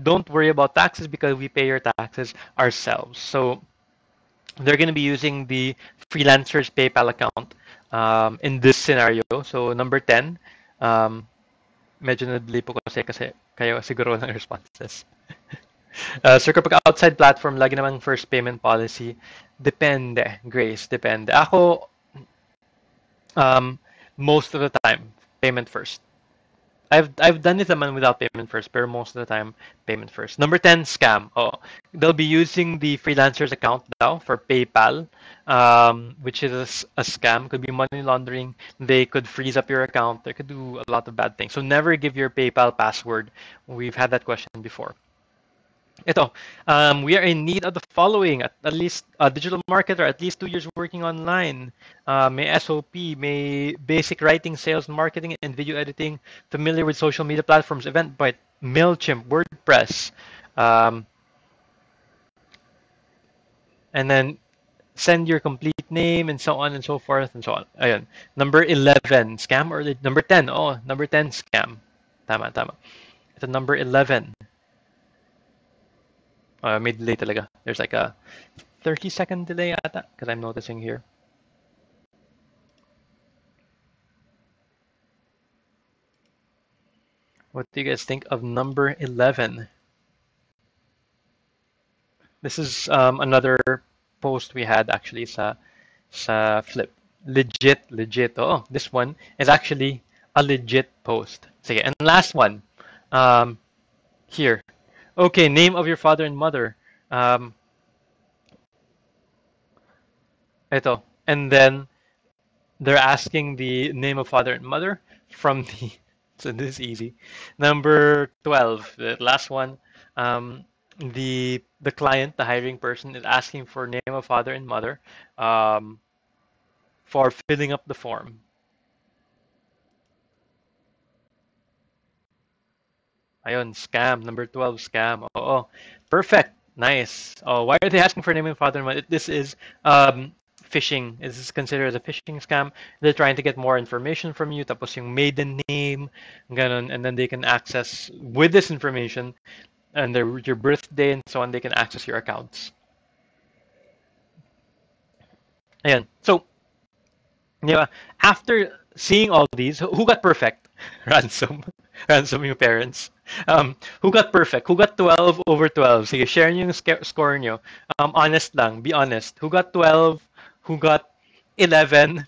Don't worry about taxes because we pay your taxes ourselves. So they're going to be using the freelancer's PayPal account in this scenario. So number 10, um, medyo na-delay po kasi kayo siguro ng responses. Sir, kapag outside platform, lagi namang first payment policy. Depende, Grace, depende. Ako, um, most of the time, payment first. I've done it naman without payment first, pero most of the time, payment first. Number 10, scam. Oh, they'll be using the freelancer's account now for PayPal, which is a scam. Could be money laundering. They could freeze up your account. They could do a lot of bad things. So never give your PayPal password. We've had that question before. Ito, we are in need of the following, at least a digital marketer, at least 2 years working online, may SOP, may basic writing, sales, marketing, and video editing, familiar with social media platforms, Eventbrite, MailChimp, WordPress, um, and then send your complete name and so on and so forth and so on. Ayun. Number 11, scam or number 10? Oh, number 10, scam. Tama, tama. Ito, number 11. May delay talaga. There's like a 30-second delay ata because I'm noticing here. What do you guys think of number 11? This is another post we had actually sa Flip. Legit. Oh, this one is actually a legit post. Sige, and last one. Um, here. Okay, name of your father and mother. Ito. And then they're asking the name of father and mother from the. So this is easy. Number 12, the last one. The client, the hiring person, is asking for name of father and mother for filling up the form. Ayun, scam. Number 12, scam. Oh, perfect. Nice. Oh, why are they asking for name of father and mother? This is phishing. This is considered as a phishing scam. They're trying to get more information from you, tapos yung maiden name, ganun, and then they can access with this information and your birthday and so on, they can access your accounts. Ayan. So, yeah, after seeing all these, who got perfect? Ransom. Ransom yung parents. Who got perfect? Who got 12 over 12? Sige, share nyo yung score nyo. Honest lang. Be honest. Who got 12? Who got 11?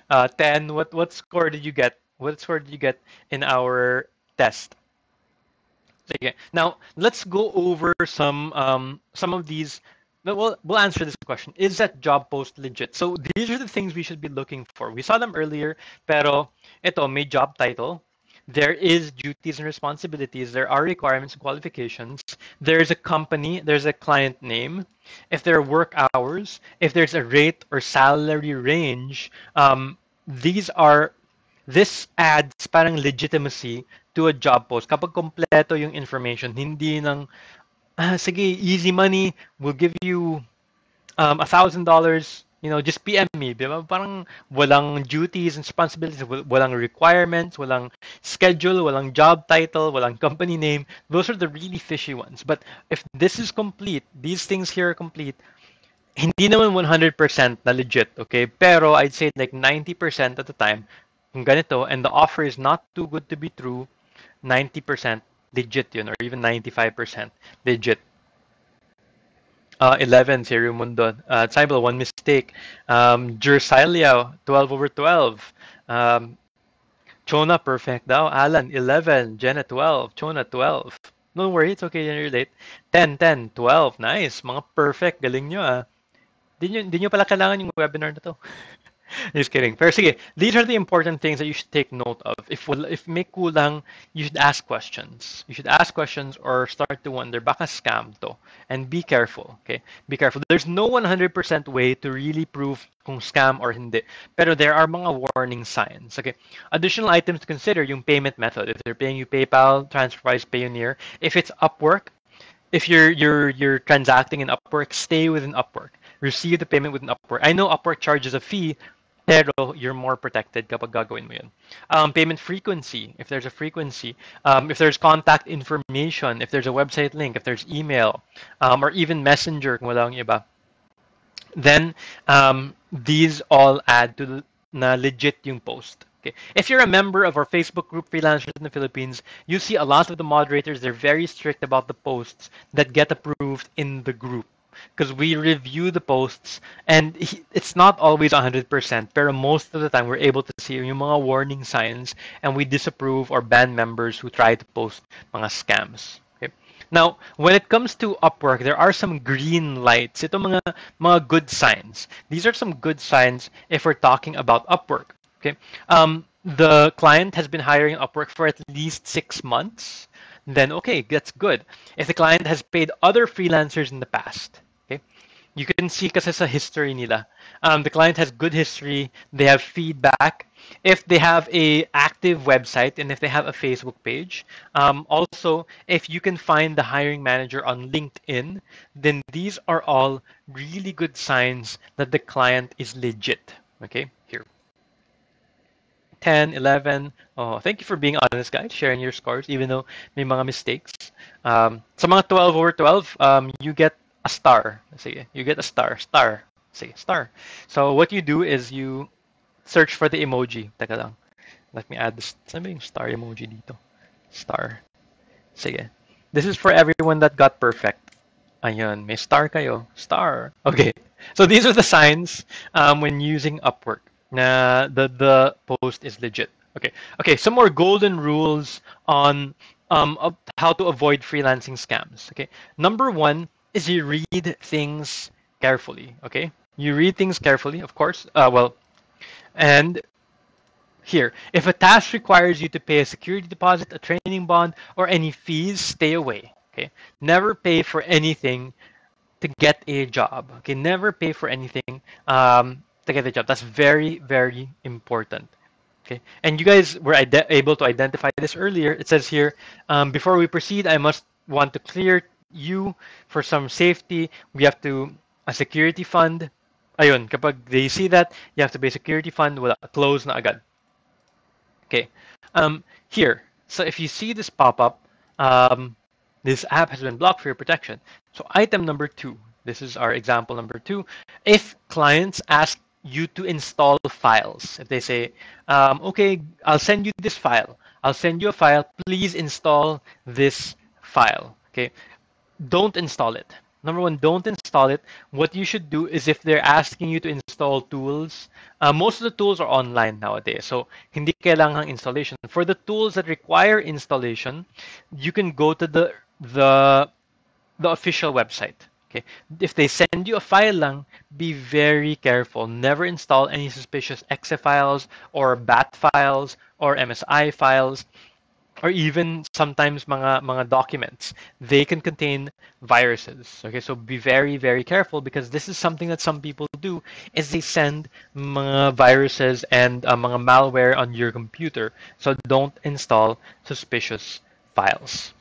10? What score did you get? What score did you get in our test? Sige. Now, let's go over some of these. We'll answer this question. Is that job post legit? So these are the things we should be looking for. We saw them earlier, pero ito may job title. There is duties and responsibilities. There are requirements and qualifications. There's a company. There's a client name. If there are work hours, if there's a rate or salary range, these are this adds parang legitimacy to a job post. Kapag kompleto yung information, hindi ng sige, easy money, we'll give you $1,000, just PM me. Diba? Parang walang duties and responsibilities, walang requirements, walang schedule, walang job title, walang company name. Those are the really fishy ones. But if this is complete, these things here are complete, hindi naman 100% na legit, okay? Pero I'd say like 90% at the time, kung ganito, and the offer is not too good to be true, 90% legit yun, or even 95% legit. 11, si Rumundo. Cybel, one mistake. Jersilia, 12 over 12. Chona, perfect daw. Alan, 11. Jenna, 12. Chona, 12. Don't worry, it's okay, you're late. 10, 10, 12. Nice. Mga perfect. Galing nyo, ah. Di nyo pala kailangan yung webinar na to. Just kidding. Pero sige, these are the important things that you should take note of. If may kulang, you should ask questions. You should ask questions or start to wonder, baka scam to. And be careful, okay? Be careful. There's no 100% way to really prove kung scam or hindi. Pero there are mga warning signs, okay? Additional items to consider, yung payment method. If they're paying you PayPal, TransferWise, Payoneer. If it's Upwork, if you're transacting in Upwork, stay within Upwork. Receive the payment within Upwork. I know Upwork charges a fee, pero you're more protected kapag gagawin mo yun. Payment frequency, if there's a frequency, if there's contact information, if there's a website link, if there's email, or even messenger kung wala yung iba, then these all add to the, na legit yung post. Okay. If you're a member of our Facebook group, Freelancers in the Philippines, you see a lot of the moderators, they're very strict about the posts that get approved in the group. Because we review the posts and it's not always 100%, pero most of the time we're able to see yung mga warning signs and we disapprove or ban members who try to post mga scams. Okay. Now, when it comes to Upwork, there are some green lights. Ito mga good signs. These are some good signs if we're talking about Upwork. Okay. The client has been hiring Upwork for at least 6 months. Then okay, that's good. If the client has paid other freelancers in the past, okay, you can see kasi sa history nila. The client has good history. They have feedback. If they have a active website and if they have a Facebook page, also if you can find the hiring manager on LinkedIn, then these are all really good signs that the client is legit. Okay, here. 10, 11. Oh, thank you for being honest, guys, sharing your scores, even though may mga mistakes. Sa mga 12 over 12, you get a star. Sige, you get a star. Star. Sige, star. So what you do is you search for the emoji. Teka lang. Let me add this. Saan ba yung star emoji dito? Star. Sige. This is for everyone that got perfect. Ayun, may star kayo. Star. Okay. So these are the signs when using Upwork. Na the post is legit. Okay. Okay. Some more golden rules on how to avoid freelancing scams. Okay. Number one is you read things carefully. Okay. You read things carefully, of course. And here, if a task requires you to pay a security deposit, a training bond, or any fees, stay away. Okay. Never pay for anything to get a job. Okay. Never pay for anything. To get a job. That's very, very important. Okay, and you guys were able to identify this earlier. It says here, before we proceed, I must want to clear you for some safety. We have to a security fund. Ayun, kapag they see that, you have to pay security fund. Wala, close na agad. Okay, here. So if you see this pop up, this app has been blocked for your protection. So item number 2. This is our example number 2. If clients ask you to install files. If they say, okay, I'll send you this file. I'll send you a file. Please install this file. Okay. Don't install it. Number one, don't install it. What you should do is if they're asking you to install tools, most of the tools are online nowadays. So, hindi kailangang installation. For the tools that require installation, you can go to the official website. Okay. If they send you a file lang, be very careful. Never install any suspicious exe files or bat files or MSI files or even sometimes mga documents. They can contain viruses. Okay, so be very, very careful because this is something that some people do is they send mga viruses and mga malware on your computer. So don't install suspicious files.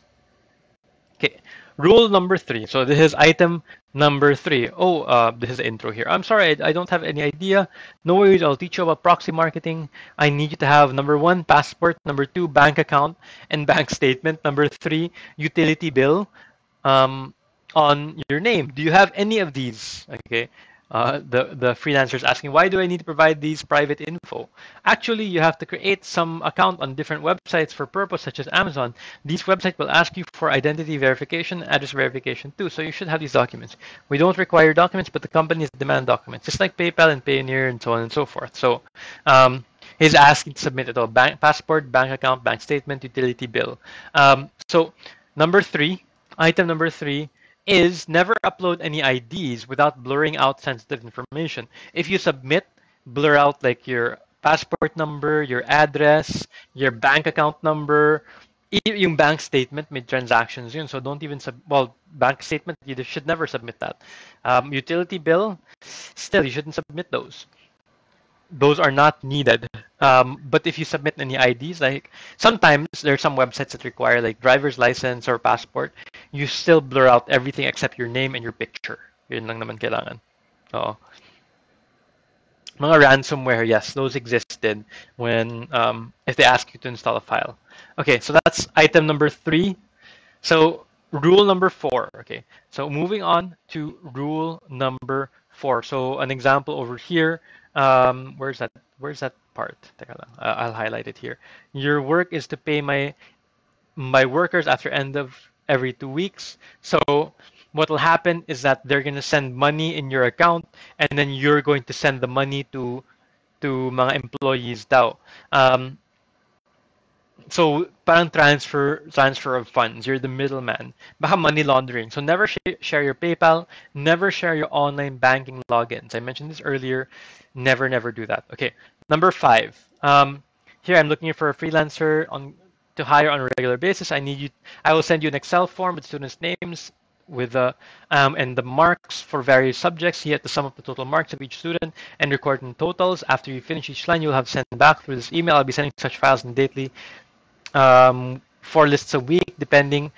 Okay. Rule number 3. So this is item number 3. Oh, this is the intro here. I'm sorry, I don't have any idea. No worries, I'll teach you about proxy marketing. I need you to have number 1, passport. Number 2, bank account and bank statement. Number 3, utility bill on your name. Do you have any of these? Okay. The freelancer is asking, why do I need to provide these private info? Actually, you have to create some account on different websites for purpose, such as Amazon. These websites will ask you for identity verification, address verification too. So you should have these documents. We don't require documents, but the companies demand documents, just like PayPal and Payoneer and so on and so forth. So he's asking to submit it all: passport, bank account, bank statement, utility bill. So number 3, item number 3. Is never upload any IDs without blurring out sensitive information. If you submit blur out like your passport number, your address, your bank account number, yung bank statement may transactions yun. So don't even well, bank statement, you should never submit that. Utility bill, still you shouldn't submit those. Those are not needed. But if you submit any IDs, like sometimes there's some websites that require like driver's license or passport, you still blur out everything except your name and your picture. Yun lang naman kailangan. Oo. Mga ransomware, yes, those existed when if they ask you to install a file. Okay, so that's item number 3. So rule number 4. Okay, so moving on to rule number 4. So an example over here. Where's that? Where's that part? Teka lang. I'll highlight it here. Your work is to pay my workers after end of every 2 weeks. So what will happen is that they're going to send money in your account, and then you're going to send the money to mga employees daw. So parang transfer of funds. You're the middleman. Baka money laundering. So never share your PayPal. Never share your online banking logins. I mentioned this earlier. Never do that. Okay. Number 5. Here I'm looking for a freelancer to hire on a regular basis. I will send you an Excel form with students' names with and the marks for various subjects. Here, the sum of the total marks of each student and record in totals. After you finish each line, you'll have sent back through this email. I'll be sending such files daily. 4 lists a week, depending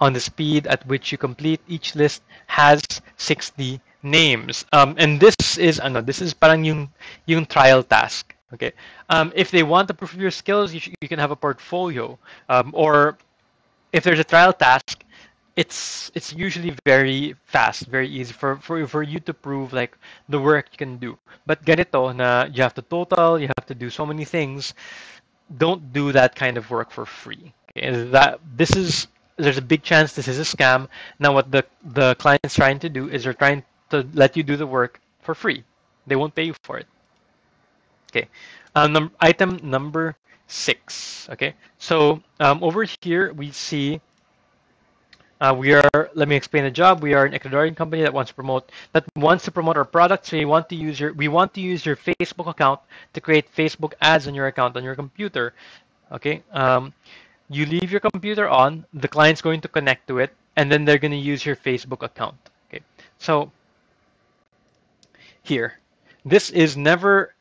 on the speed at which you complete. Each list has 60 names. And this is parang yung trial task. Okay. If they want the proof of your skills, you can have a portfolio. Or if there's a trial task, it's usually very fast, very easy for you to prove like the work you can do. But ganito na you have to total, you have to do so many things. Don't do that kind of work for free. Okay? There's a big chance this is a scam. Now what the client's trying to do is they're trying to let you do the work for free. They won't pay you for it. Okay. Item number 6. Okay. So over here we see let me explain the job. We are an Ecuadorian company that wants to promote our products. So we want to use your Facebook account to create Facebook ads on your account on your computer. Okay. You leave your computer on, the client's going to connect to it, and then they're going to use your Facebook account. Okay. So here, this is never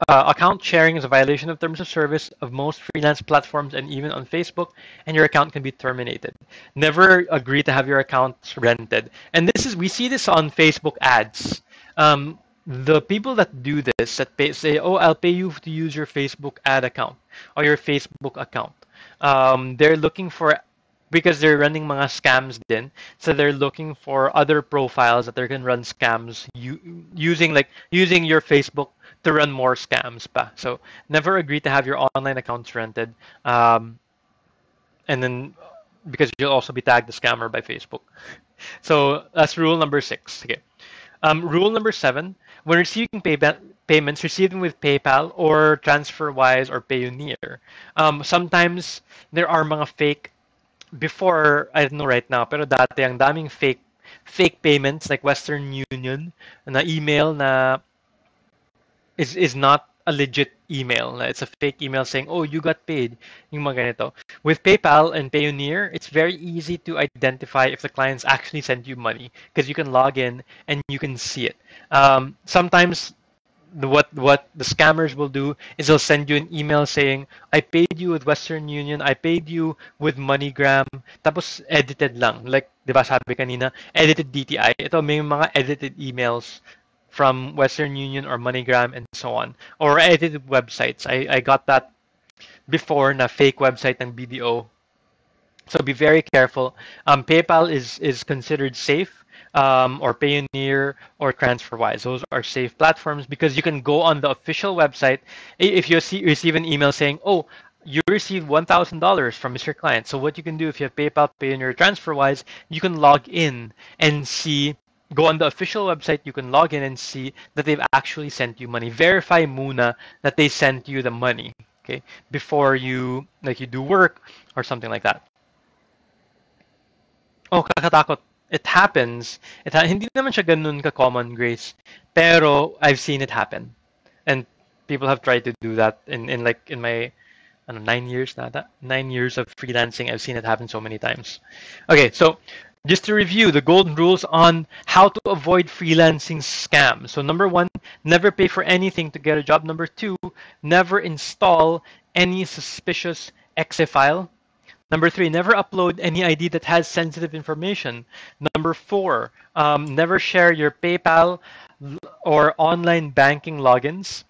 account sharing is a violation of terms of service of most freelance platforms and even on Facebook, and your account can be terminated. Never agree to have your accounts rented. And we see this on Facebook ads. The people that do this, say, oh, I'll pay you to use your Facebook ad account or your Facebook account. They're looking for, because they're running mga scams din, so they're looking for other profiles that they can run scams using your Facebook to run more scams pa. So never agree to have your online accounts rented. And then because you'll also be tagged the scammer by Facebook. So that's rule number 6. Okay. Rule number 7, when receiving payments, receive them with PayPal or TransferWise or Payoneer. Sometimes there are mga fake, before, I don't know right now, pero dati ang daming fake payments like Western Union na email na is not a legit email. It's a fake email saying, oh, you got paid. Yung mga ganito. With PayPal and Payoneer, it's very easy to identify if the clients actually sent you money because you can log in and you can see it. Sometimes what the scammers will do is they'll send you an email saying, I paid you with Western Union, I paid you with MoneyGram, tapos edited lang. Like, di ba sabi kanina, edited DTI. Ito, may mga edited emails from Western Union or MoneyGram and so on. Or edited websites. I got that before na fake website ng BDO. So be very careful. PayPal is considered safe, or Payoneer or TransferWise. Those are safe platforms because you can go on the official website. If you receive an email saying, oh, you received $1,000 from Mr. Client. So what you can do if you have PayPal, Payoneer, TransferWise, you can log in and see. Go on the official website, you can log in and see that they've actually sent you money. Verify muna that they sent you the money, okay, before you do work or something like that. Oh, kakatakot. It happens. Hindi naman siya ganun ka-common, Grace. Pero I've seen it happen. And People have tried to do that in like in my, I don't know, 9 years now. 9 years of freelancing, I've seen it happen so many times. Okay, so just to review the golden rules on how to avoid freelancing scams. So number one, never pay for anything to get a job. Number two, never install any suspicious exe file. Number three, never upload any ID that has sensitive information. Number four, never share your PayPal or online banking logins.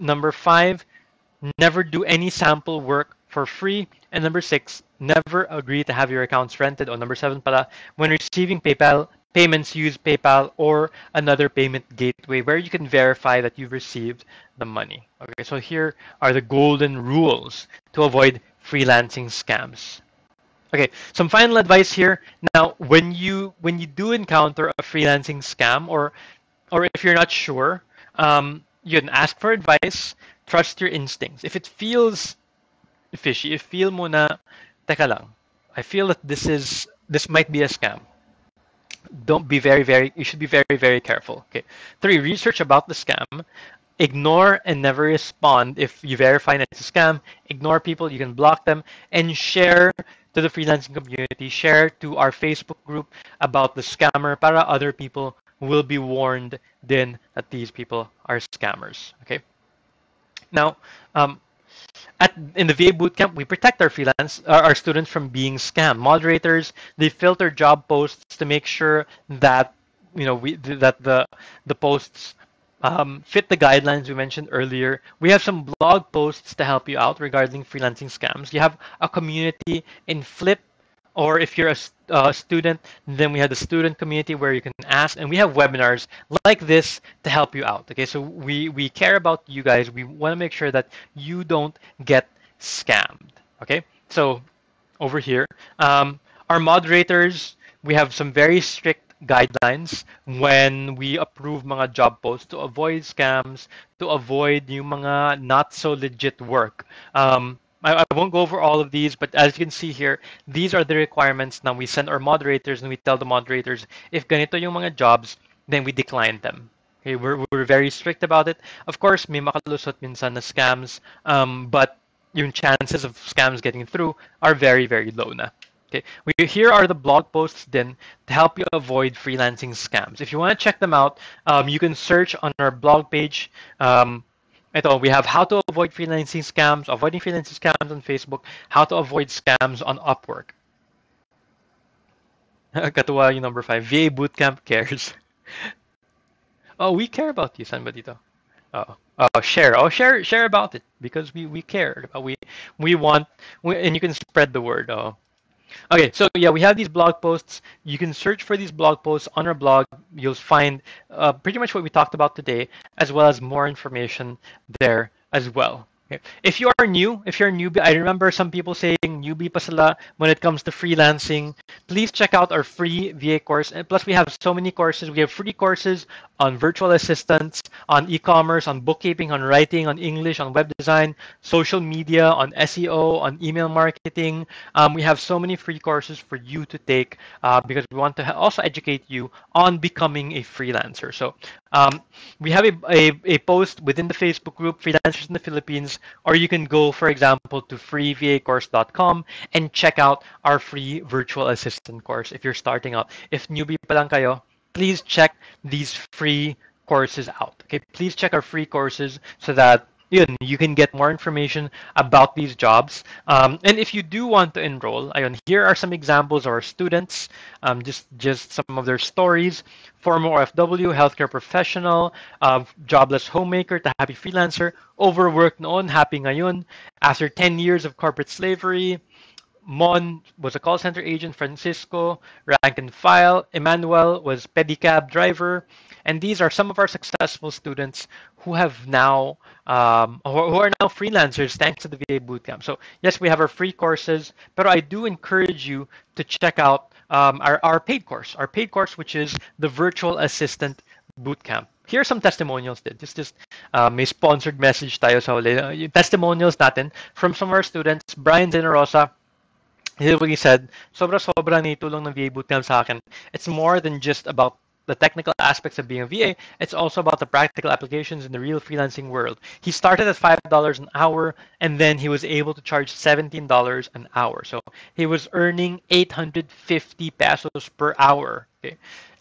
Number five, never do any sample work for free. And number six, never agree to have your accounts rented. Or number seven pala, when receiving PayPal payments, use PayPal or another payment gateway where you can verify that you've received the money. Okay, so here are the golden rules to avoid freelancing scams. Okay, some final advice here. Now, when you do encounter a freelancing scam, or if you're not sure, you can ask for advice. Trust your instincts. If it feels fishy, if feel mo na, teka lang, I feel that this might be a scam. Don't be you should be very, very careful. Okay. Three, research about the scam. Ignore and never respond if you verify that it's a scam. Ignore people, you can block them, and share to the freelancing community, share to our Facebook group about the scammer para other people will be warned then that these people are scammers. Okay. Now, in the VA Bootcamp, we protect our students from being scammed. Moderators, they filter job posts to make sure that that the posts fit the guidelines we mentioned earlier. We have some blog posts to help you out regarding freelancing scams. You have a community in Flip, or if you're a student, then we have the student community where you can ask, and we have webinars like this to help you out. Okay, so we care about you guys. We want to make sure that you don't get scammed. Okay, so over here, our moderators, we have some very strict guidelines when we approve mga job posts to avoid scams, to avoid yung mga not so legit work. I won't go over all of these, but as you can see here, these are the requirements. Now we send our moderators and we tell the moderators, if ganito yung mga jobs, then we decline them. Okay, we're very strict about it. Of course, may makalusot minsan na scams, but yung chances of scams getting through are very, very low na. Okay, here are the blog posts then to help you avoid freelancing scams. If you want to check them out, you can search on our blog page. We have how to avoid freelancing scams, avoiding freelancing scams on Facebook, how to avoid scams on Upwork. Katuwa yung number 5, VA Bootcamp cares. Oh, we care about you, saan ba dito? Share. Share about it because we care. We want, and you can spread the word. Okay, so yeah, we have these blog posts. You can search for these blog posts on our blog. You'll find pretty much what we talked about today, as well as more information there as well. Okay. If you're a newbie, I remember some people saying newbie pa sila when it comes to freelancing. Please check out our free VA course. And plus, we have so many courses. We have free courses on virtual assistants, on e-commerce, on bookkeeping, on writing, on English, on web design, social media, on SEO, on email marketing. We have so many free courses for you to take because we want to also educate you on becoming a freelancer. So we have a post within the Facebook group, Freelancers in the Philippines, or you can go, for example, to freevacourse.com and check out our free virtual assistant course if you're starting out. If newbie pa lang kayo, please check these free courses out. Okay, please check our free courses so that you can get more information about these jobs. And if you do want to enroll, here are some examples of our students, just some of their stories. Former OFW, healthcare professional, jobless homemaker to happy freelancer, overworked noon, happy ngayon, after 10 years of corporate slavery. Mon was a call center agent. Francisco, rank and file. Emmanuel was pedicab driver. And these are some of our successful students who have now, who are now freelancers thanks to the VA Bootcamp. So yes, we have our free courses, but I do encourage you to check out our paid course, which is the Virtual Assistant Bootcamp. Here are some testimonials din. Just may sponsored message tayo sa huli. Yung testimonials natin from some of our students. Brian Generosa, he said, sobra-sobra na itulong ng VA Bootcamp sa akin. It's more than just about the technical aspects of being a VA. It's also about the practical applications in the real freelancing world. He started at $5 an hour, and then he was able to charge $17 an hour. So he was earning 850 pesos per hour, okay,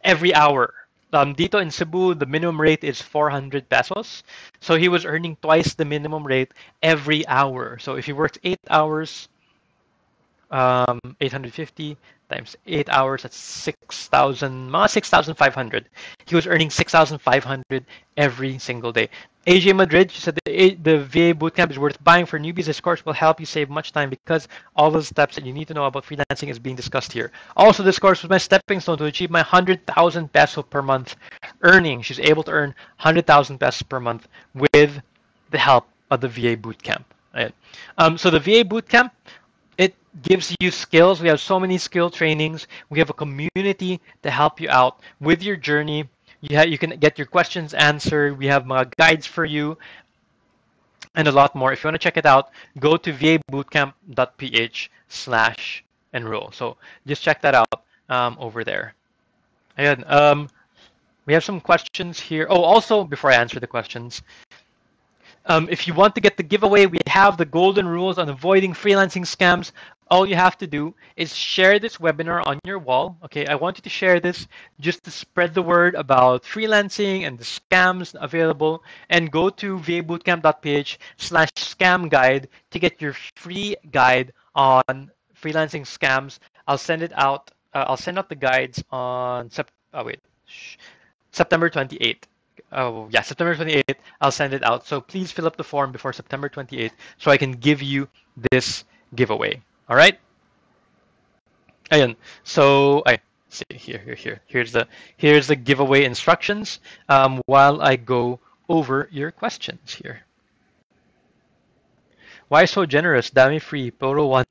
every hour. Dito in Cebu, the minimum rate is 400 pesos. So he was earning twice the minimum rate every hour. So if he worked 8 hours, 850 times 8 hours, that's 6,500. He was earning 6,500 every single day. AJ Madrid, she said the VA bootcamp is worth buying for newbies. This course will help you save much time because all the steps that you need to know about freelancing is being discussed here. Also, this course was my stepping stone to achieve my 100,000 peso per month earning. She's able to earn 100,000 pesos per month with the help of the VA bootcamp. Right? So the VA bootcamp, it gives you skills. We have so many skill trainings. We have a community to help you out with your journey. You can get your questions answered. We have guides for you and a lot more. If you want to check it out, go to vabootcamp.ph/enroll. So just check that out over there. Ayan, we have some questions here. Oh, also, before I answer the questions, if you want to get the giveaway, we have the golden rules on avoiding freelancing scams. All you have to do is share this webinar on your wall. Okay, I want you to share this just to spread the word about freelancing and the scams available, and go to vabootcamp.ph/scam guide to get your free guide on freelancing scams. I'll send it out. I'll send out the guides on September 28th. Oh, yeah, September 28th, I'll send it out. So please fill up the form before September 28th so I can give you this giveaway. All right? Ayun. So, see here. Here's the giveaway instructions while I go over your questions here. Why so generous? Dami free. Pero one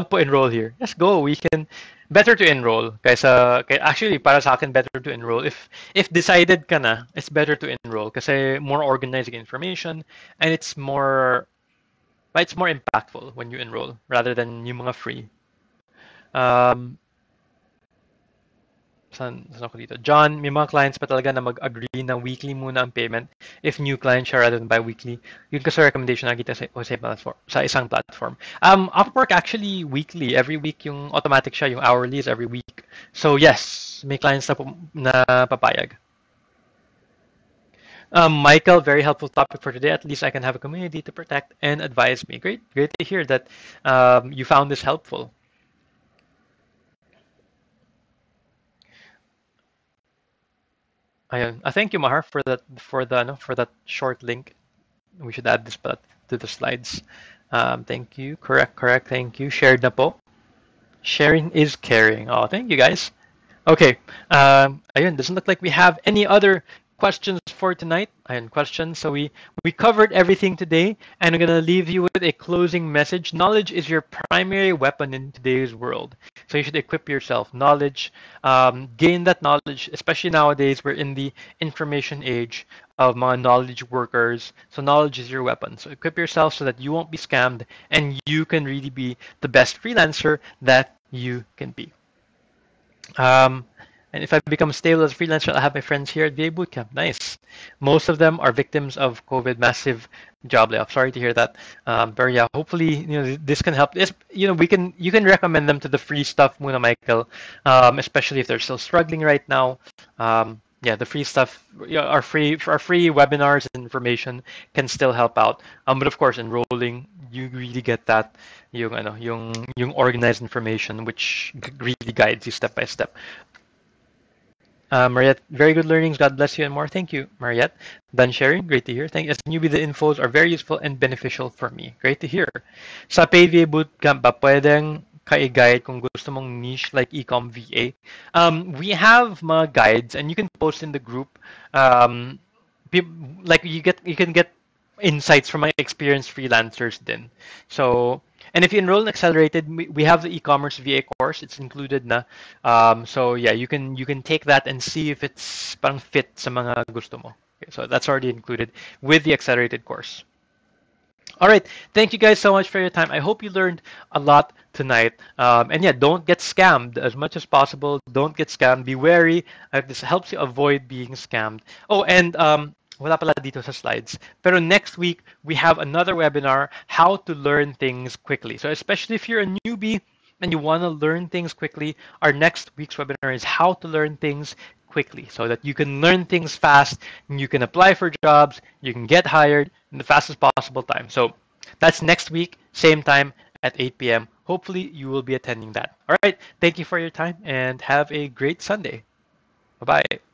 po enroll here. Let's go. We can better to enroll kaysa actually para sa akin better to enroll if decided ka na, it's better to enroll kasi more organizing information and it's more impactful when you enroll rather than yung mga free. Saan ako dito? John, may mga clients pa talaga na mag-agree na weekly muna ang payment if new client siya rather than bi-weekly. Yun kasi recommendation na kita sa isang platform. Upwork actually weekly. Every week yung automatic siya, yung hourly is every week. So yes, may clients na papayag. Michael, very helpful topic for today. At least I can have a community to protect and advise me. Great to hear that you found this helpful. Thank you, Mahar, for that short link. We should add this to the slides. Thank you. Correct. Thank you. Shared na po. Sharing is caring. Oh, thank you, guys. Okay. Doesn't look like we have any other questions for tonight. Questions. So we covered everything today, and I'm gonna leave you with a closing message. Knowledge is your primary weapon in today's world. So you should equip yourself. Knowledge, gain that knowledge, especially nowadays we're in the information age of mga knowledge workers. So knowledge is your weapon. So equip yourself so that you won't be scammed and you can really be the best freelancer that you can be. And if I become stable as a freelancer, I'll have my friends here at VA Bootcamp. Nice. Most of them are victims of COVID, massive job layoff. Sorry to hear that. But yeah, hopefully, this can help. You can recommend them to the free stuff, muna, Michael. Especially if they're still struggling right now. Yeah, the free stuff, our free webinars and information can still help out. But of course, enrolling, you really get that yung organized information, which really guides you step by step. Mariette, very good learnings. God bless you and more. Thank you, Mariette. Done sharing. Great to hear. Thank you. As a newbie, the infos are very useful and beneficial for me. Great to hear. Sa paid VA bootcamp ba, pwedeng ka-guide kung gusto mong niche like e-com VA? We have mga guides and you can post in the group. Like you can get insights from my experienced freelancers then. So, and if you enroll in Accelerated, we have the e-commerce VA course. It's included na. So yeah, you can take that and see if it's parang fit sa mga gusto mo. Okay, so that's already included with the Accelerated course. All right. Thank you guys so much for your time. I hope you learned a lot tonight. And yeah, don't get scammed as much as possible. Don't get scammed. Be wary. This helps you avoid being scammed. Oh, and wala pala dito sa slides. Pero next week, we have another webinar, how to learn things quickly. So especially if you're a newbie and you want to learn things quickly, our next week's webinar is how to learn things quickly so that you can learn things fast and you can apply for jobs, you can get hired in the fastest possible time. So that's next week, same time at 8 p.m. Hopefully you will be attending that. All right. Thank you for your time and have a great Sunday. Bye-bye.